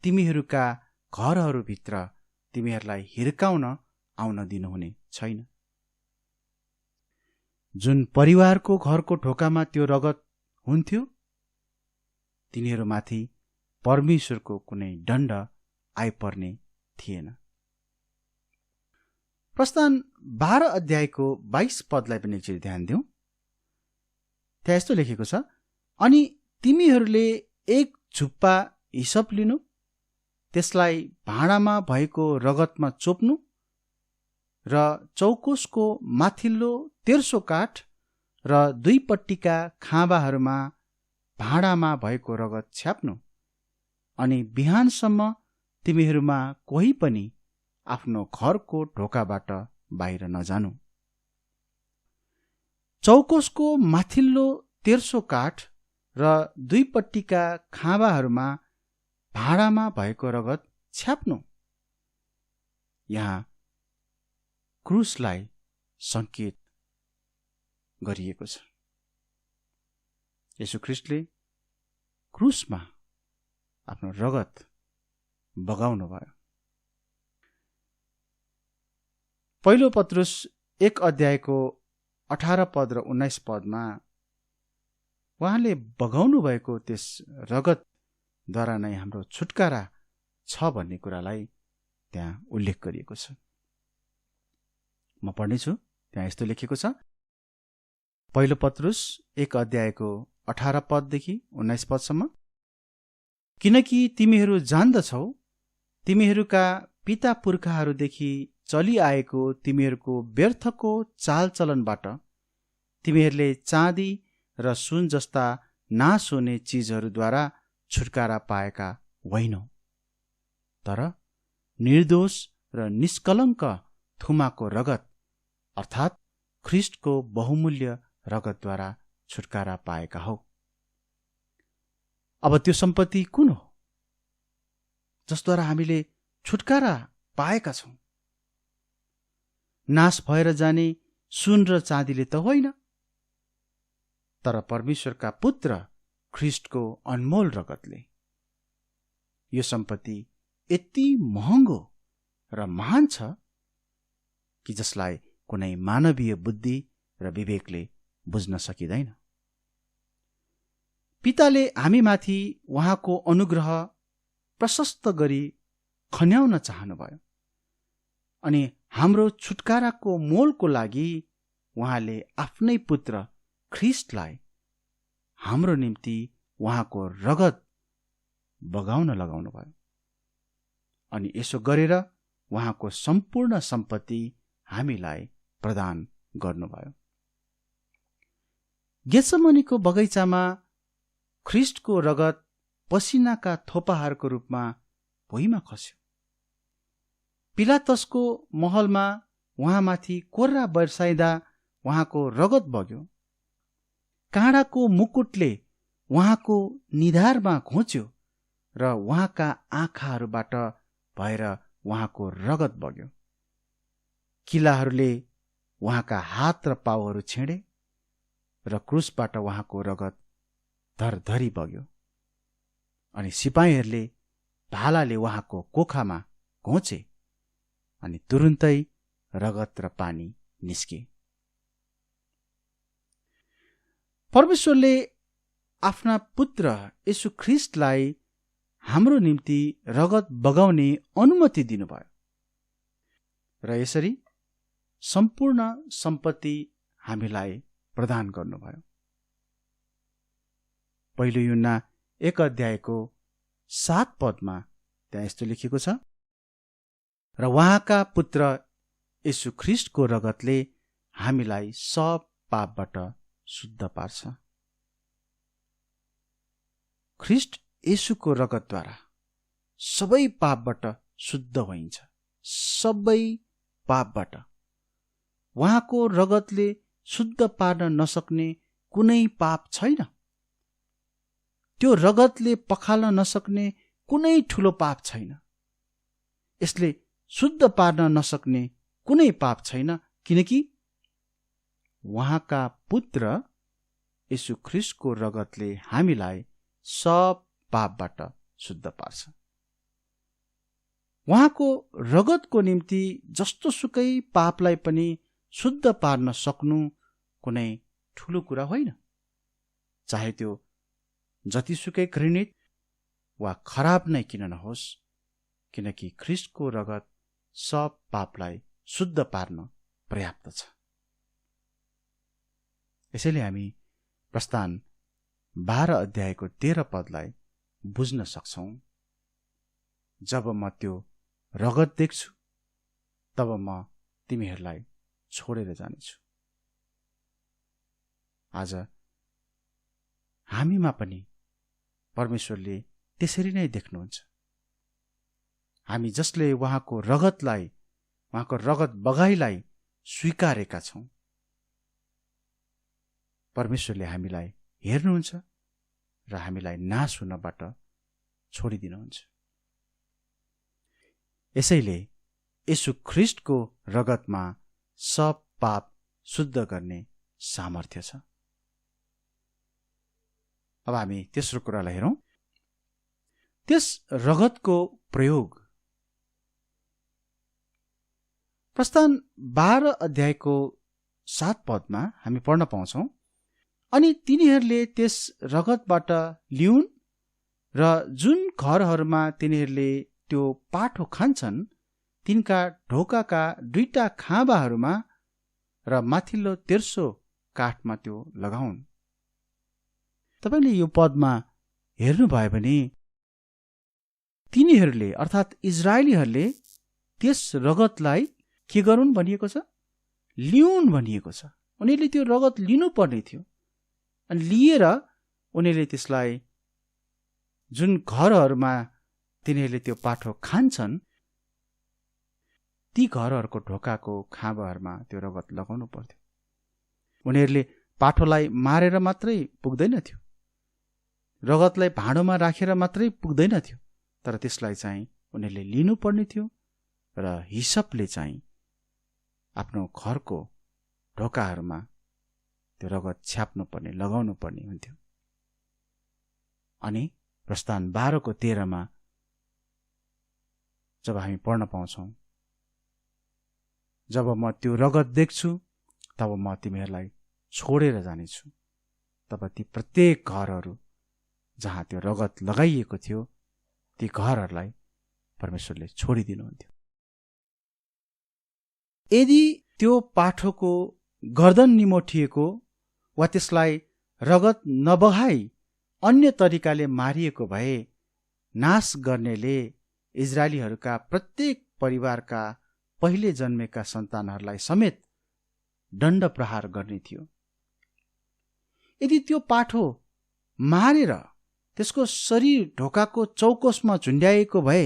तिमीहरूका घरहरूभित्र तिमीहरूलाई हिर्काउन आउन दिनुहुने छैन। जुन परिवारको घरको ढोकामा त्यो रगत हुन्थ्यो तिनीहरूमाथि परमेश्वरको कुनै दण्ड आइपर्ने थिएन। प्रस्थान 12 अध्यायको 22 पदलाई पनि एकचोटि ध्यान दिउँ। त्यहाँ यस्तो लेखेको छ, अनि तिमीहरूले एक झुप्पा हिसप लिनु, त्यसलाई भाँडामा भएको रगतमा चोप्नु र चौकोसको माथिल्लो तेर्सो काठ र दुईपट्टिका खाँबाहरूमा भाँडामा भएको रगत छ्याप्नु, अनि बिहानसम्म तिमीहरूमा कोही पनि आफ्नो घरको ढोकाबाट बाहिर नजानु। चौकोसको माथिल्लो तेर्सो काठ र दुईपट्टिका खाँबाहरूमा भाँडामा भएको रगत छ्याप्नु। यहाँ क्रुसलाई संकेत गरिएको छ। येशू ख्रीष्टले क्रुसमा आफ्नो रगत बगाउनु भयो। पहिलो पत्रुस 1 अध्यायको 18 पद र 19 पदमा उहाँले बगाउनु भएको त्यस रगतद्वारा नै हाम्रो छुटकारा छ भन्ने कुरालाई त्यहाँ उल्लेख गरिएको छ। म पढ्नेछु। त्यहाँ यस्तो लेखेको छ, पहिलो पत्रुस 1 अध्यायको 18 पददेखि 19 पदसम्म, किनकि तिमीहरू जान्दछौ तिमीहरूका पिता पुर्खाहरूदेखि चलिआएको तिमीहरूको व्यर्थको चालचलनबाट तिमीहरूले चाँदी र सुन जस्ता नाश हुने चिजहरूद्वारा छुटकारा पाएका होइनौ, तर निर्दोष र निष्कलङ्क थुमाको रगत अर्थात् ख्रीष्टको बहुमूल्य रगतद्वारा छुटकारा पाएका हौ। अब त्यो सम्पत्ति कुन हो जसद्वारा हामीले छुटकारा पाएका छौं? नाश भएर जाने सुन र चाँदीले त होइन, तर परमेश्वरका पुत्र ख्रीष्टको अनमोल रगतले। यो सम्पत्ति यति महँगो र महान छ कि जसलाई कुनै मानवीय बुद्धि र विवेकले बुझ्न सकिँदैन। पिताले हामीमाथि उहाँको अनुग्रह प्रशस्त गरी खन्याउन चाहनुभयो, अनि हाम्रो छुटकाराको मोलको लागि उहाँले आफ्नै पुत्र ख्रीष्टलाई हाम्रो निम्ति उहाँको रगत बगाउन लगाउनु भयो, अनि यसो गरेर उहाँको सम्पूर्ण सम्पत्ति हामीलाई प्रदान गर्नुभयो। गेत्सेमनीको बगैँचामा ख्रीष्टको रगत पसिनाका थोपाहरूको रूपमा भुइँमा खस्यो। पिलातसको महलमा उहाँमाथि कोर्रा बर्साइँदा उहाँको रगत बग्यो। काँडाको मुकुटले उहाँको निधारमा घोच्यो र उहाँका आँखाहरूबाट भएर उहाँको रगत बग्यो। किलाहरूले उहाँका हात र पाउहरू छेडे र क्रुसबाट उहाँको रगत धरधरी बग्यो, अनि सिपाहीहरूले भालाले उहाँको कोखामा घोचे, अनि तुरुन्तै रगत र पानी निस्के। परमेश्वरले आफ्ना पुत्र येशू ख्रीष्टलाई हाम्रो निम्ति रगत बगाउने अनुमति दिनुभयो र यसरी सम्पूर्ण सम्पत्ति हामीलाई प्रदान गर्नुभयो। पहिलो यूहन्ना 1 अध्यायको 7 पदमा त्यहाँ यस्तो लेखिएको छ, र उहाँका पुत्र येशू ख्रीष्टको रगतले हामीलाई सब पापबाट शुद्ध पार्छ। ख्रीष्ट येशूको रगतद्वारा सबै पापबाट शुद्ध भइन्छ, सबै पापबाट। उहाँको रगतले शुद्ध पार्न नसक्ने कुनै पाप छैन। त्यो रगतले पखाल्न नसक्ने कुनै ठूलो पाप छैन। यसले शुद्ध पार्न नसक्ने कुनै पाप छैन, किनकि उहाँका पुत्र येशू ख्रीष्टको रगतले हामीलाई सब पापबाट शुद्ध पार्छ। उहाँको रगतको निम्ति जस्तो सुकै पापलाई पनि शुद्ध पार्न सक्नु कुनै ठुलो कुरा होइन, चाहे त्यो जतिसुकै घृणित वा खराब नै किन नहोस्, किनकि ख्रीष्टको रगत सब पापलाई शुद्ध पार्न पर्याप्त छ। यसैले हामी प्रस्थान 12 अध्यायको 13 पदलाई बुझ्न सक्छौं। जब म त्यो रगत देख्छु तब म तिमीहरूलाई छोडेर जानेछु। आज हामीमा पनि परमेश्वरले त्यसरी नै देख्नुहुन्छ। हामी जसले उहाँको रगतलाई, उहाँको रगत बगाईलाई स्वीकारेका छौं, परमेश्वरले हामीलाई हेर्नुहुन्छ र हामीलाई नाश हुनबाट छोडिदिनुहुन्छ। यसैले येशू ख्रीष्टको रगतमा सब पाप शुद्ध गर्ने सामर्थ्य छ। अब हामी तेस्रो कुरालाई हेरौं। त्यस रगतको प्रयोग प्रस्थान 12 अध्यायको 7 पदमा हामी पढ्न पाउँछौं। अनि तिनीहरूले त्यस रगतबाट लिउन् र जुन घरहरूमा तिनीहरूले त्यो पाठो खान्छन् तिनका ढोकाका 2टा खाँबाहरूमा र माथिल्लो तेर्सो काठमा त्यो लगाउन्। तपाईले यो पदमा हेर्नुभयो भने तिनीहरूले अर्थात् इजरायलीहरूले त्यस रगतलाई के गरून् भनिएको छ? लिउन् भनिएको छ। उनीहरूले त्यो रगत लिनुपर्ने थियो। अनि लिएर उनीहरूले त्यसलाई जुन घरहरूमा तिनीहरूले त्यो पाठो खान्छन् ती घरहरूको ढोकाको खाँबाहरूमा त्यो रगत लगाउनु पर्थ्यो। उनीहरूले पाठोलाई मारेर मात्रै पुग्दैन थियो, रगतलाई भाँडोमा राखेर मात्रै पुग्दैन थियो, तर त्यसलाई चाहिँ उनीहरूले लिनुपर्ने थियो र हिसपले चाहिँ आफ्नो घरको ढोकाहरूमा त्यो रगत छ्याप्नु पर्ने, लगाउनु पर्ने हुन्थ्यो। अनि प्रस्थान 12 को 13 मा जब हामी पढ्न पाउँछौं, जब म त्यो रगत देख्छु तब म तिमीहरूलाई छोडेर जानेछु। तब ती प्रत्येक घरहरू जहाँ त्यो रगत लगाइएको थियो ती घरहरूलाई परमेश्वरले छोडिदिनुहुन्थ्यो। यदि त्यो पाठोको गर्दन निमोठिएको वा त्यसलाई रगत नबगाई अन्य तरिकाले मारिएको भए नाश गर्नेले इजरायलीहरूका प्रत्येक परिवारका पहिले जन्मेका सन्तानहरूलाई समेत दण्ड प्रहार गर्ने थियो। यदि त्यो पाठो मारेर त्यसको शरीर ढोकाको चौकोसमा झुन्ड्याएको भए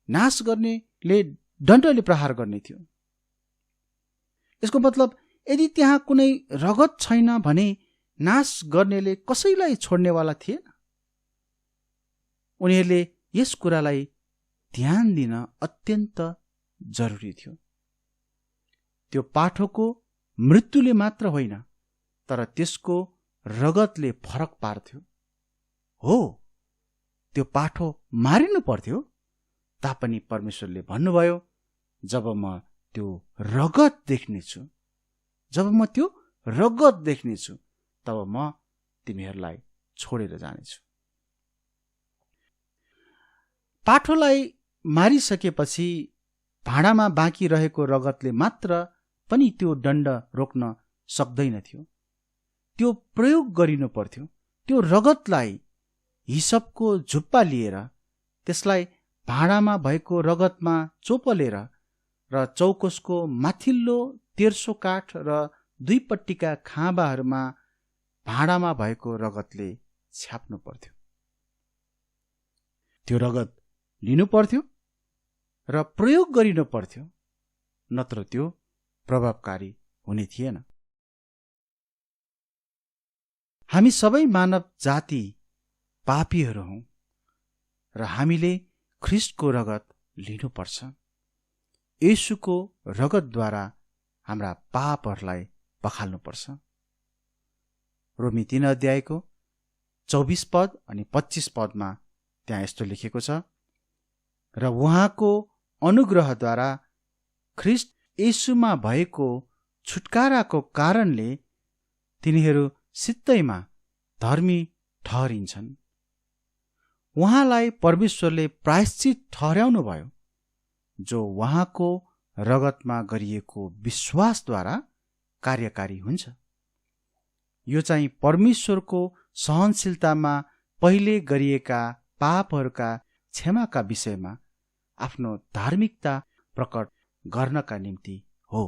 नाश गर्नेले दण्डले प्रहार गर्ने थियो। यसको मतलब यदि त्यहाँ कुनै रगत छैन भने नाश गर्नेले कसैलाई छोड्नेवाला थिएन। उनीहरूले यस कुरालाई ध्यान दिन अत्यन्त जरुरी थियो। त्यो पाठोको मृत्युले मात्र होइन, तर त्यसको रगतले फरक पार्थ्यो। हो, त्यो पाठो मारिनु पर्थ्यो, तापनि परमेश्वरले भन्नुभयो, जब म त्यो रगत देख्नेछु, जब म त्यो रगत देख्नेछु तब म तिमीहरूलाई छोडेर जानेछु। पाठोलाई मारिसकेपछि भाँडामा बाँकी रहेको रगतले मात्र पनि त्यो दण्ड रोक्न सक्दैन थियो। त्यो प्रयोग गरिनु पर्थ्यो। त्यो रगतलाई हिसपको झुप्पा लिएर त्यसलाई भाँडामा भएको रगतमा चोपलेर र चौकोसको माथिल्लो तेर्सो काठ र दुईपट्टिका खाँबाहरूमा भाँडामा भएको रगतले छ्याप्नु पर्थ्यो। त्यो रगत लिनु पर्थ्यो र प्रयोग गरिनु पर्थ्यो, नत्र त्यो प्रभावकारी हुने थिएन। हामी सबै मानव जाति पापीहरू हौं र हामीले ख्रीष्टको रगत लिनुपर्छ। येशूको रगतद्वारा हाम्रा पापहरूलाई पखाल्नुपर्छ। रोमी 3 अध्यायको 24 पद अनि 25 पदमा त्यहाँ यस्तो लेखेको छ, र उहाँको अनुग्रहद्वारा ख्रीष्ट येशूमा भएको छुटकाराको कारणले तिनीहरू सित्तैमा धर्मी ठहरिन्छन्। उहाँलाई परमेश्वरले प्रायश्चित ठहर्याउनु भयो, जो उहाँको रगतमा गरिएको विश्वासद्वारा कार्यकारी हुन्छ। यो चाहिँ परमेश्वरको सहनशीलतामा पहिले गरिएका पापहरूका क्षमाका विषयमा आफ्नो धार्मिकता प्रकट गर्नका निम्ति हो।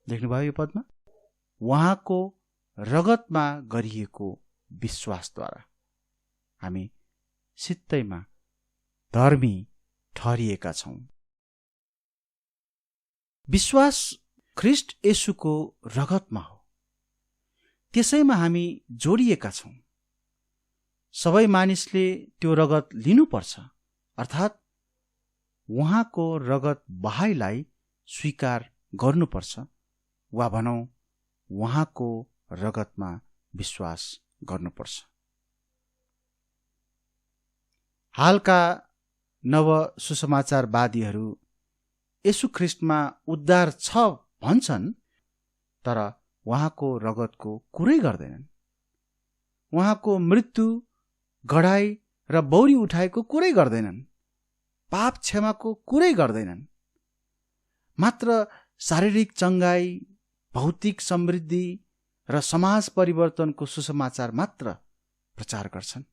देख्नुभयो यो पदमा, उहाँको रगतमा गरिएको विश्वासद्वारा हामी सित्तैमा धर्मी ठहरिएका छौं। विश्वास ख्रीष्ट येशूको रगतमा हो, त्यसैमा हामी जोडिएका छौं। सबै मानिसले त्यो रगत लिनुपर्छ, अर्थात् उहाँको रगत बहाइलाई स्वीकार गर्नुपर्छ, वा भनौं उहाँको रगतमा विश्वास गर्नुपर्छ। हालका नव सुसमाचारवादीहरू येशू ख्रीष्टमा उद्धार छ भन्छन्, तर उहाँको रगतको कुरै गर्दैनन्। उहाँको मृत्यु, गढाई र बौरी उठाएको कुरै गर्दैनन्। पाप क्षमाको कुरै गर्दैनन्। मात्र शारीरिक चङ्गाई, भौतिक समृद्धि र समाज परिवर्तनको सुसमाचार मात्र प्रचार गर्छन्।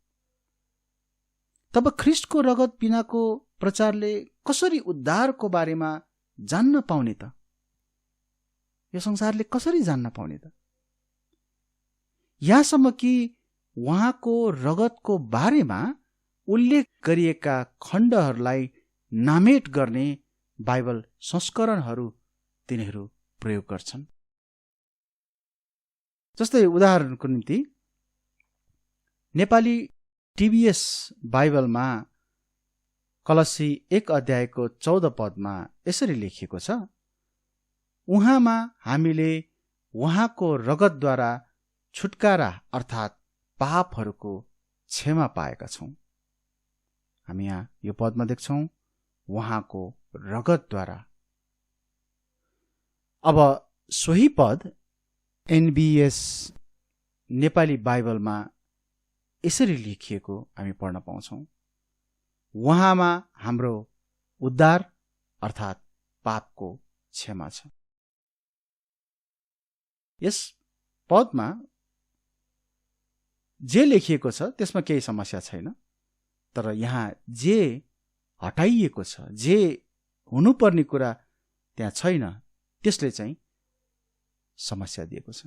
तब ख्रीष्टको रगत बिनाको प्रचारले कसरी उद्धारको बारेमा जान्न पाउने त? यो संसारले कसरी जान्न पाउने त? यहाँसम्म कि उहाँको रगतको बारेमा उल्लेख गरिएका खण्डहरूलाई नामेट गर्ने बाइबल संस्करणहरू तिनीहरू प्रयोग गर्छन्। जस्तै उदाहरणको निम्ति नेपाली टिबिएस बाइबलमा कलसी 1 अध्यायको 14 पदमा यसरी लेखिएको छ, उहाँमा हामीले उहाँको रगतद्वारा छुटकारा अर्थात् पापहरूको क्षमा पाएका छौं। हामी यहाँ यो पदमा देख्छौं उहाँको रगतद्वारा। अब सोही पद एनबिएस नेपाली बाइबलमा यसरी लेखिएको हामी पढ्न पाउँछौं, उहाँमा हाम्रो उद्धार अर्थात् पापको क्षमा छ। यस पदमा जे लेखिएको छ त्यसमा केही समस्या छैन, तर यहाँ जे हटाइएको छ, जे हुनुपर्ने कुरा त्यहाँ छैन, त्यसले चाहिँ समस्या दिएको छ।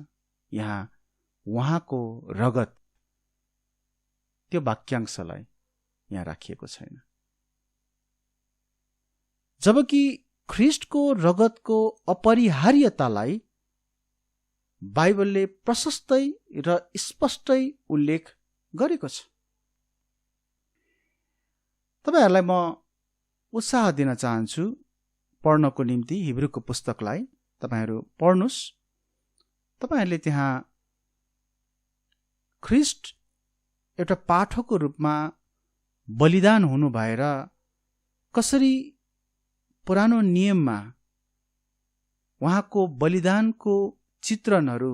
यहाँ उहाँको रगत, त्यो वाक्यांशलाई यहाँ राखिएको छैन। जबकि ख्रीष्टको रगतको अपरिहार्यतालाई बाइबलले प्रशस्तै र स्पष्टै उल्लेख गरेको छ। तपाईहरुलाई म उत्साह दिन चाहन्छु पढ्नको निम्ति हिब्रूको पुस्तकलाई तपाईहरु पढ्नुस्। तपाईहरुले त्यहाँ ख्रीष्ट एउटा पाठकको रूपमा बलिदान हुनु भएर कसरी पुरानो नियममा उहाँको बलिदानको चित्रणहरू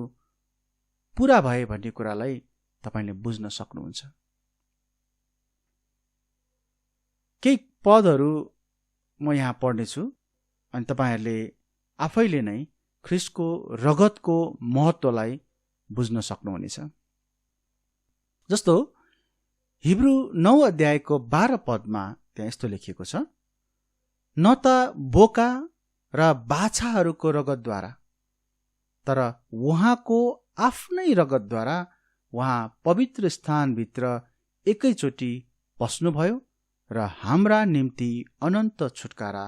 पूरा भए भन्ने कुरालाई तपाईले बुझ्न सक्नुहुन्छ। केही पदहरू म यहाँ पढ्नेछु अनि तपाईहरुले आफैले नै ख्रीष्टको रगतको महत्त्वलाई बुझ्न सक्नुहुनेछ। जस्तो हिब्रू 9 अध्यायको 12 पदमा त्यहाँ यस्तो लेखिएको छ, न त बोका र बाछाहरूको रगतद्वारा तर उहाँको आफ्नै रगतद्वारा उहाँ पवित्र स्थानभित्र एकैचोटि पस्नुभयो र हाम्रा निम्ति अनन्त छुटकारा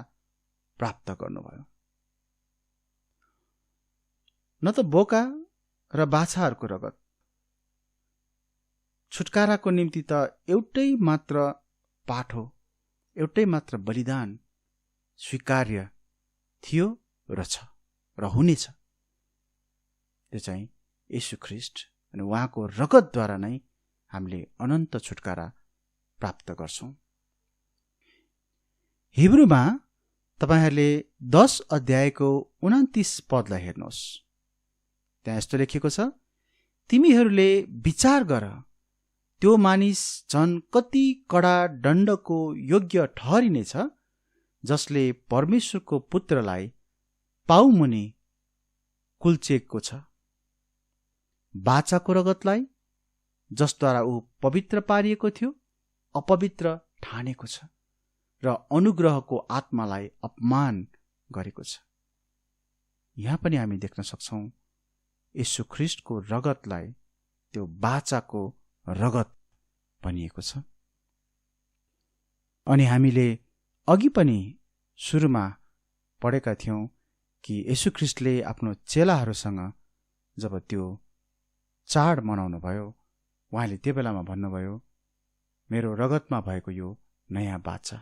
प्राप्त गर्नुभयो। न त बोका र बाछाहरूको रगत, छुटकाराको निम्ति त एउटै मात्र पाठो, एउटै मात्र बलिदान स्वीकार्य थियो र छ र हुनेछ। त्यो चाहिँ येशू ख्रीष्ट अनि उहाँको रगतद्वारा नै हामीले अनन्त छुटकारा प्राप्त गर्छौं। हिब्रूमा तपाईहरुले 10 अध्यायको 29 पदलाई हेर्नुहोस्। त्यहाँ यस्तो लेखिएको छ, तिमीहरूले विचार गर, त्यो मानिस झन् कति कडा दण्डको योग्य ठहरिनेछ, जसले परमेश्वरको पुत्रलाई पाउमुनि कुल्चेको छ, बाचाको रगतलाई जसद्वारा ऊ पवित्र पारिएको थियो अपवित्र ठानेको छ र अनुग्रहको आत्मालाई अपमान गरेको छ। यहाँ पनि हामी देख्न सक्छौं येशू ख्रीष्टको रगतलाई त्यो बाचाको रगत भनिएको छ। अनि हामीले अघि पनि सुरुमा पढेका थियौं कि येशू ख्रीष्टले आफ्नो चेलाहरूसँग जब त्यो चाड मनाउनु भयो, उहाँले त्यो बेलामा भन्नुभयो, मेरो रगतमा भएको यो नयाँ बाचा।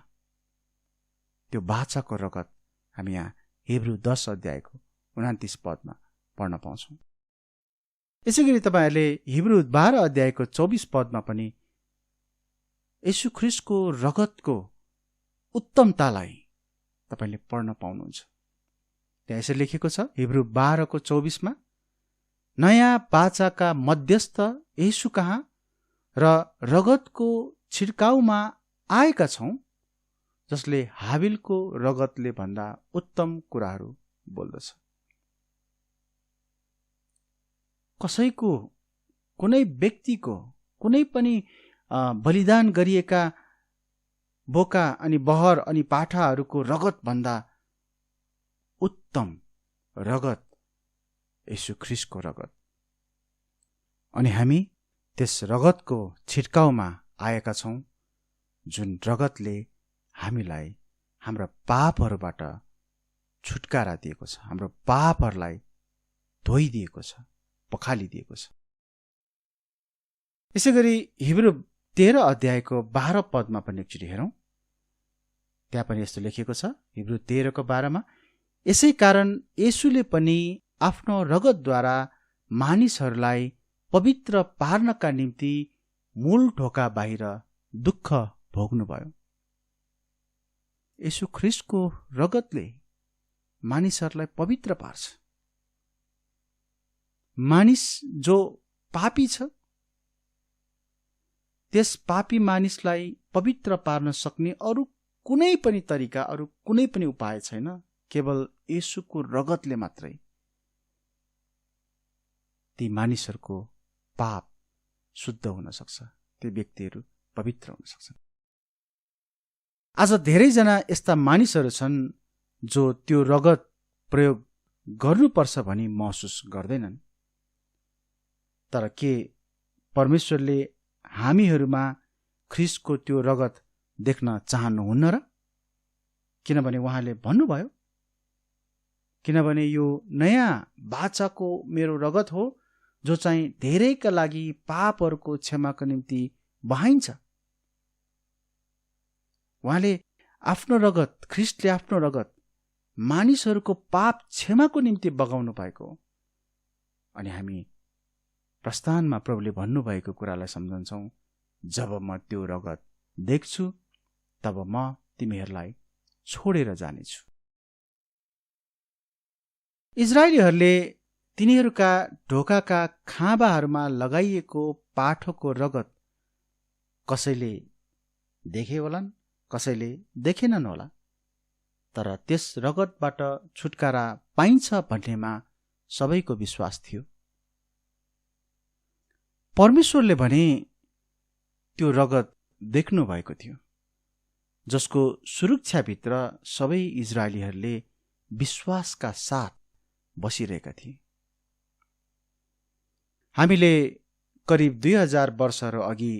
त्यो बाचाको रगत हामी यहाँ हिब्रू 10 अध्यायको 29 पदमा पढ्न पाउँछौं। यसै गरी तपाईहरूले हिब्रू 12 अध्यायको 24 पदमा पनि येशू ख्रीष्टको रगतको उत्तमतालाई तपाईले पढ्न पाउनुहुन्छ। त्यहाँ यसरी लेखेको छ हिब्रू 12 को 24 मा, नयाँ बाचाका मध्यस्थ येशू कहाँ र रगतको छिड्काउमा आएका छौं, जसले हाबिलको रगतले भन्दा उत्तम कुराहरू बोल्दछ। कसैको, कुनै व्यक्तिको, कुनै पनि बलिदान गरिएका बोका अनि बहर अनि पाठाहरूको रगत भन्दा उत्तम रगत येशू ख्रीष्टको रगत। अनि हामी त्यस रगतको छिड्काउमा आएका छौं, जुन रगतले हामीलाई हाम्रा पापहरूबाट छुटकारा दिएको छ, हाम्रो पापहरूलाई धोइदिएको छ, पखालिदिएको छ। यसै गरी हिब्रू 13 अध्यायको 12 पदमा पनि एकचोटि हेरौं। त्यहाँ पनि यस्तो लेखिएको छ हिब्रू 13 को 12 मा, यसै कारण येशूले पनि आफ्नो रगतद्वारा मानिसहरूलाई पवित्र पार्नका निम्ति मूल ढोका बाहिर दुःख भोग्नुभयो। येशू ख्रीष्टको रगतले मानिसहरूलाई पवित्र पार्छ। मानिस जो पापी छ, त्यस पापी मानिसलाई पवित्र पार्न सक्ने अरू कुनै पनि तरिका, अरू कुनै पनि उपाय छैन, केवल येशूको रगतले मात्रै ती मानिसहरूको पाप शुद्ध हुन सक्छ, ती व्यक्तिहरू पवित्र हुन सक्छन्। आज धेरैजना यस्ता मानिसहरू छन् जो त्यो रगत प्रयोग गर्नुपर्छ भनी महसुस गर्दैनन्। तर के परमेश्वरले हामीहरूमा ख्रीष्टको त्यो रगत देख्न चाहनुहुन्न र? किनभने उहाँले भन्नुभयो, किनभने यो नयाँ बाचाको मेरो रगत हो, जो चाहिँ धेरैका लागि पापहरूको क्षमाको निम्ति बहाइन्छ। उहाँले आफ्नो रगत, ख्रीष्टले आफ्नो रगत मानिसहरूको पाप क्षमाको निम्ति बगाउनु भएको। अनि हामी प्रस्थानमा प्रभुले भन्नुभएको कुरालाई सम्झन्छौं, जब म त्यो रगत देख्छु तब म तिमीहरूलाई छोडेर जानेछु। इजरायलीहरूले तिनीहरूका ढोकाका खाँबाहरूमा लगाइएको पाठोको रगत कसैले देखे होलान्, कसैले देखेनन् होला, तर त्यस रगतबाट छुटकारा पाइन्छ भन्नेमा सबैको विश्वास थियो। परमेश्वरले भने त्यो रगत देख्नु भएको थियो, जसको सुरक्षाभित्र सबै इजरायलीहरूले विश्वासका साथ बसिरहेका थिए। हामीले करिब 2000 वर्षहरू अघि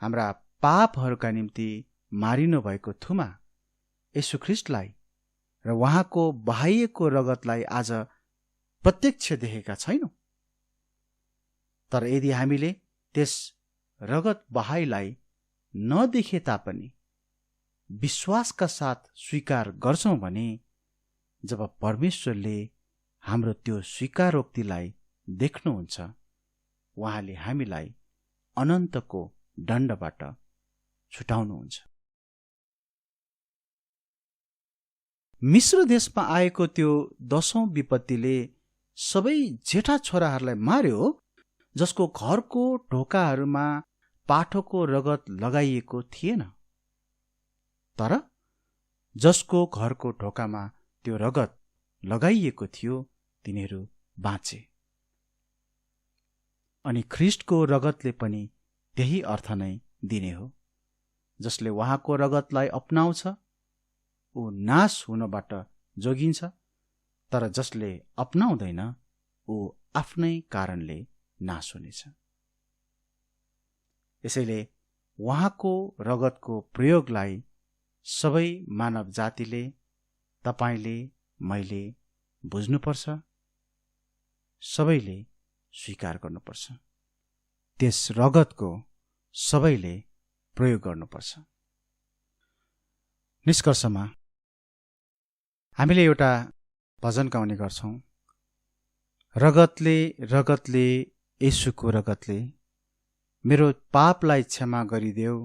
हाम्रा पापहरूका निम्ति मारिनु भएको थुमा येशू ख्रीष्टलाई र उहाँको बहाइएको रगतलाई आज प्रत्यक्ष देखेका छैनौं। तर यदि हामीले त्यस रगत बहाइलाई नदेखे तापनि विश्वासका साथ स्वीकार गर्छौं भने, जब परमेश्वरले हाम्रो त्यो स्वीकारोक्तिलाई देख्नुहुन्छ, उहाँले हामीलाई अनन्तको दण्डबाट छुटाउनुहुन्छ। मिश्र देशमा आएको त्यो 10औं विपत्तिले सबै जेठा छोराहरूलाई मार्यो जसको घरको ढोकाहरूमा पाठोको रगत लगाइएको थिएन। तर जसको घरको ढोकामा त्यो रगत लगाइएको थियो तिनीहरू बाँचे। अनि ख्रीष्टको रगतले पनि त्यही अर्थ नै दिने हो। जसले उहाँको रगतलाई अपनाउँछ ऊ नाश हुनबाट जोगिन्छ, तर जसले अपनाउँदैन ऊ आफ्नै कारणले नाश हुनेछ। यसैले उहाँको रगतको प्रयोगलाई सबै मानव जातिले, तपाईले, मैले बुझ्नुपर्छ, सबैले स्वीकार गर्नुपर्छ। त्यस रगतको सबैले प्रयोग गर्नुपर्छ। निष्कर्षमा हामीले एउटा भजन गाउने गर्छौं, रगतले रगतले येशूको रगतले मेरो पापलाई क्षमा गरिदेऊ,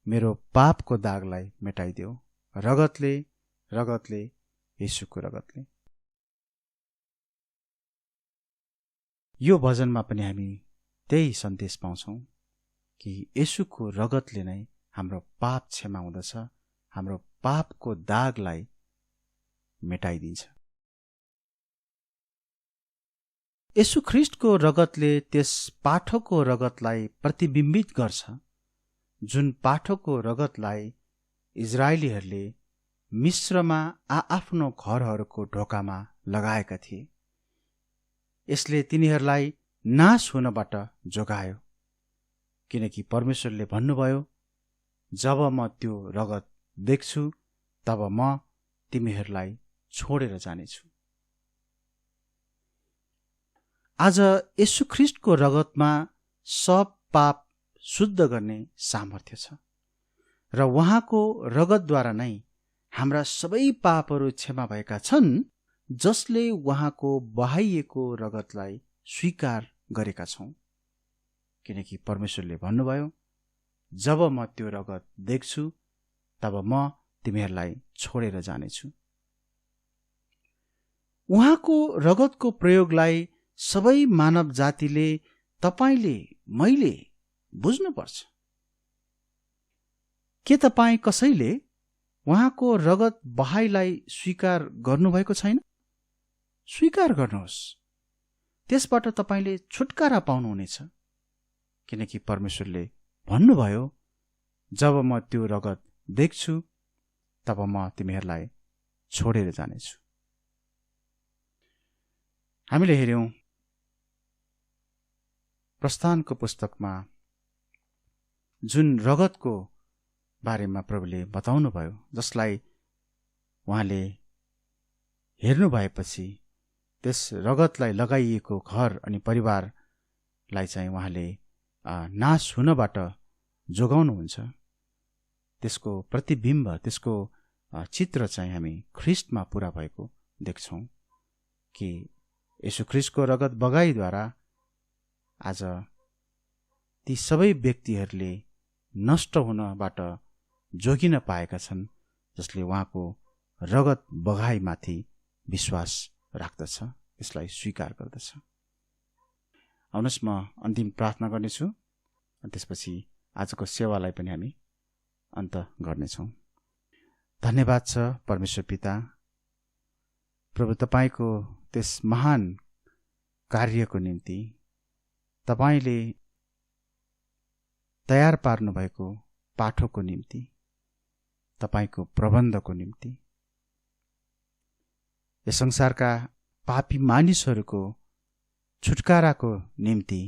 मेरो पापको दागलाई मेटाइदेऊ। रगतले रगतले येशूको रगतले। यो भजनमा पनि हामी त्यही सन्देश पाउँछौं कि येशूको रगतले नै हाम्रो पाप क्षमा हुँदछ, हाम्रो पापको दागलाई मेटाइदिन्छ। येशू ख्रीष्टको रगतले त्यस पाठोको रगतलाई प्रतिबिम्बित गर्छ जुन पाठोको रगतलाई इजरायलीहरूले मिस्रमा आआफ्नो घरहरूको ढोकामा लगाएका थिए। यसले तिनीहरूलाई नाश हुनबाट जोगायो, किनकि परमेश्वरले भन्नुभयो, जब म त्यो रगत देख्छु तब म तिमीहरूलाई छोडेर जानेछु। आज येशू ख्रीष्टको रगतमा सब पाप शुद्ध गर्ने सामर्थ्य छ र उहाँको रगतद्वारा नै हाम्रा सबै पापहरू क्षमा भएका छन्, जसले उहाँको बहाइएको रगतलाई स्वीकार गरेका छौं। किनकि परमेश्वरले भन्नुभयो, जब म त्यो रगत देख्छु तब म तिमीहरूलाई छोडेर जानेछु। उहाँको रगतको प्रयोगलाई सबै मानव जातिले, तपाईले, मैले बुझ्नुपर्छ। के तपाईँ कसैले उहाँको रगत बहाइलाई स्वीकार गर्नुभएको छैन? स्वीकार गर्नुहोस्, त्यसबाट तपाईले छुटकारा पाउनुहुनेछ। किनकि परमेश्वरले भन्नुभयो, जब म त्यो रगत देख्छु तब म तिमीहरूलाई छोडेर जानेछु। हामीले हेर्यौं प्रस्थानको पुस्तकमा जुन रगतको बारेमा प्रभुले बताउनु भयो, जसलाई उहाँले हेर्नु भएपछि त्यस रगतलाई लगाइएको घर अनि परिवारलाई चाहिँ उहाँले नाश हुनबाट जोगाउनुहुन्छ। त्यसको प्रतिबिम्ब, त्यसको चित्र चाहिँ हामी ख्रीष्टमा पूरा भएको देख्छौं कि येशू ख्रीष्टको रगत बगाईद्वारा आज ती सबै व्यक्तिहरूले नष्ट हुनबाट जोगिन पाएका छन्, जसले उहाँको रगत बगाईमाथि विश्वास राख्दछ, यसलाई स्वीकार गर्दछ। आउनुहोस् म अन्तिम प्रार्थना गर्नेछु, त्यसपछि आजको सेवालाई पनि हामी अन्त गर्नेछौँ। धन्यवाद छ परमेश्वर पिता, प्रभु तपाईको त्यस महान कार्यको निम्ति, तपाईले तयार पार्नु भएको पाठोको निम्ति, तपाईको प्रबन्धको निम्ति, यस संसारका पापी मानिसहरूको छुटकाराको निम्ति,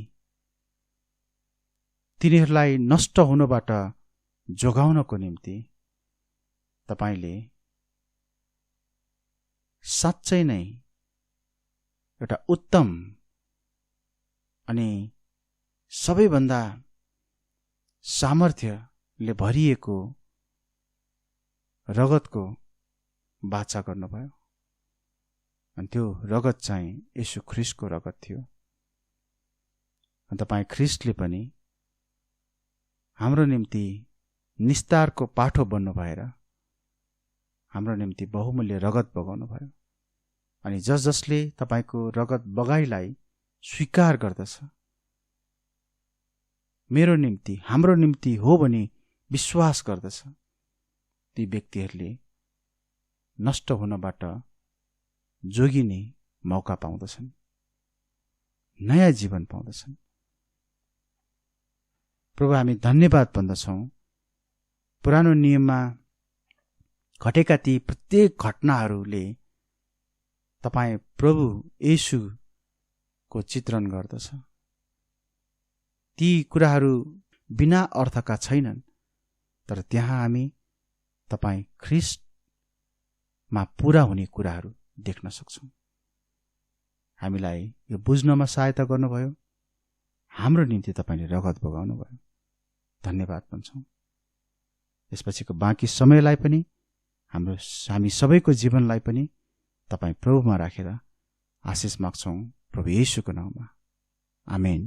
तिनीहरूलाई नष्ट हुनबाट जोगाउनको निम्ति तपाईले साँच्चै नै एउटा उत्तम अनि सबैभन्दा सामर्थ्यले भरिएको रगतको वाचा गर्नुभयो। अनि त्यो रगत चाहिँ येशू ख्रीष्टको रगत थियो। तपाईँ ख्रीष्टले पनि हाम्रो निम्ति निस्तारको पाठो बन्नु भएर हाम्रो निम्ति बहुमूल्य रगत बगाउनु भयो। अनि जसले तपाईँको रगत बगाइलाई स्वीकार गर्दछ, मेरो निम्ति, हाम्रो निम्ति हो भनी विश्वास गर्दछ, ती व्यक्तिहरूले नष्ट हुनबाट जोगिने मौका पाउँदछन्, नयाँ जीवन पाउँदछन्। प्रभु, हामी धन्यवाद भन्दछौँ पुरानो नियममा घटेका ती प्रत्येक घटनाहरूले तपाईँ प्रभु येशूको चित्रण गर्दछ। ती कुराहरू बिना अर्थका छैनन्, तर त्यहाँ हामी तपाईँ ख्रिस्टमा पूरा हुने कुराहरू देख्न सक्छौँ। हामीलाई यो बुझ्नमा सहायता गर्नुभयो, हाम्रो निम्ति तपाईँले रगत बगाउनु भयो, धन्यवाद भन्छौँ। यसपछिको बाँकी समयलाई पनि हामी सबैको जीवनलाई पनि तपाईँ प्रभुमा राखेर आशिष माग्छौँ, प्रभु येशूको नाममा, आमेन।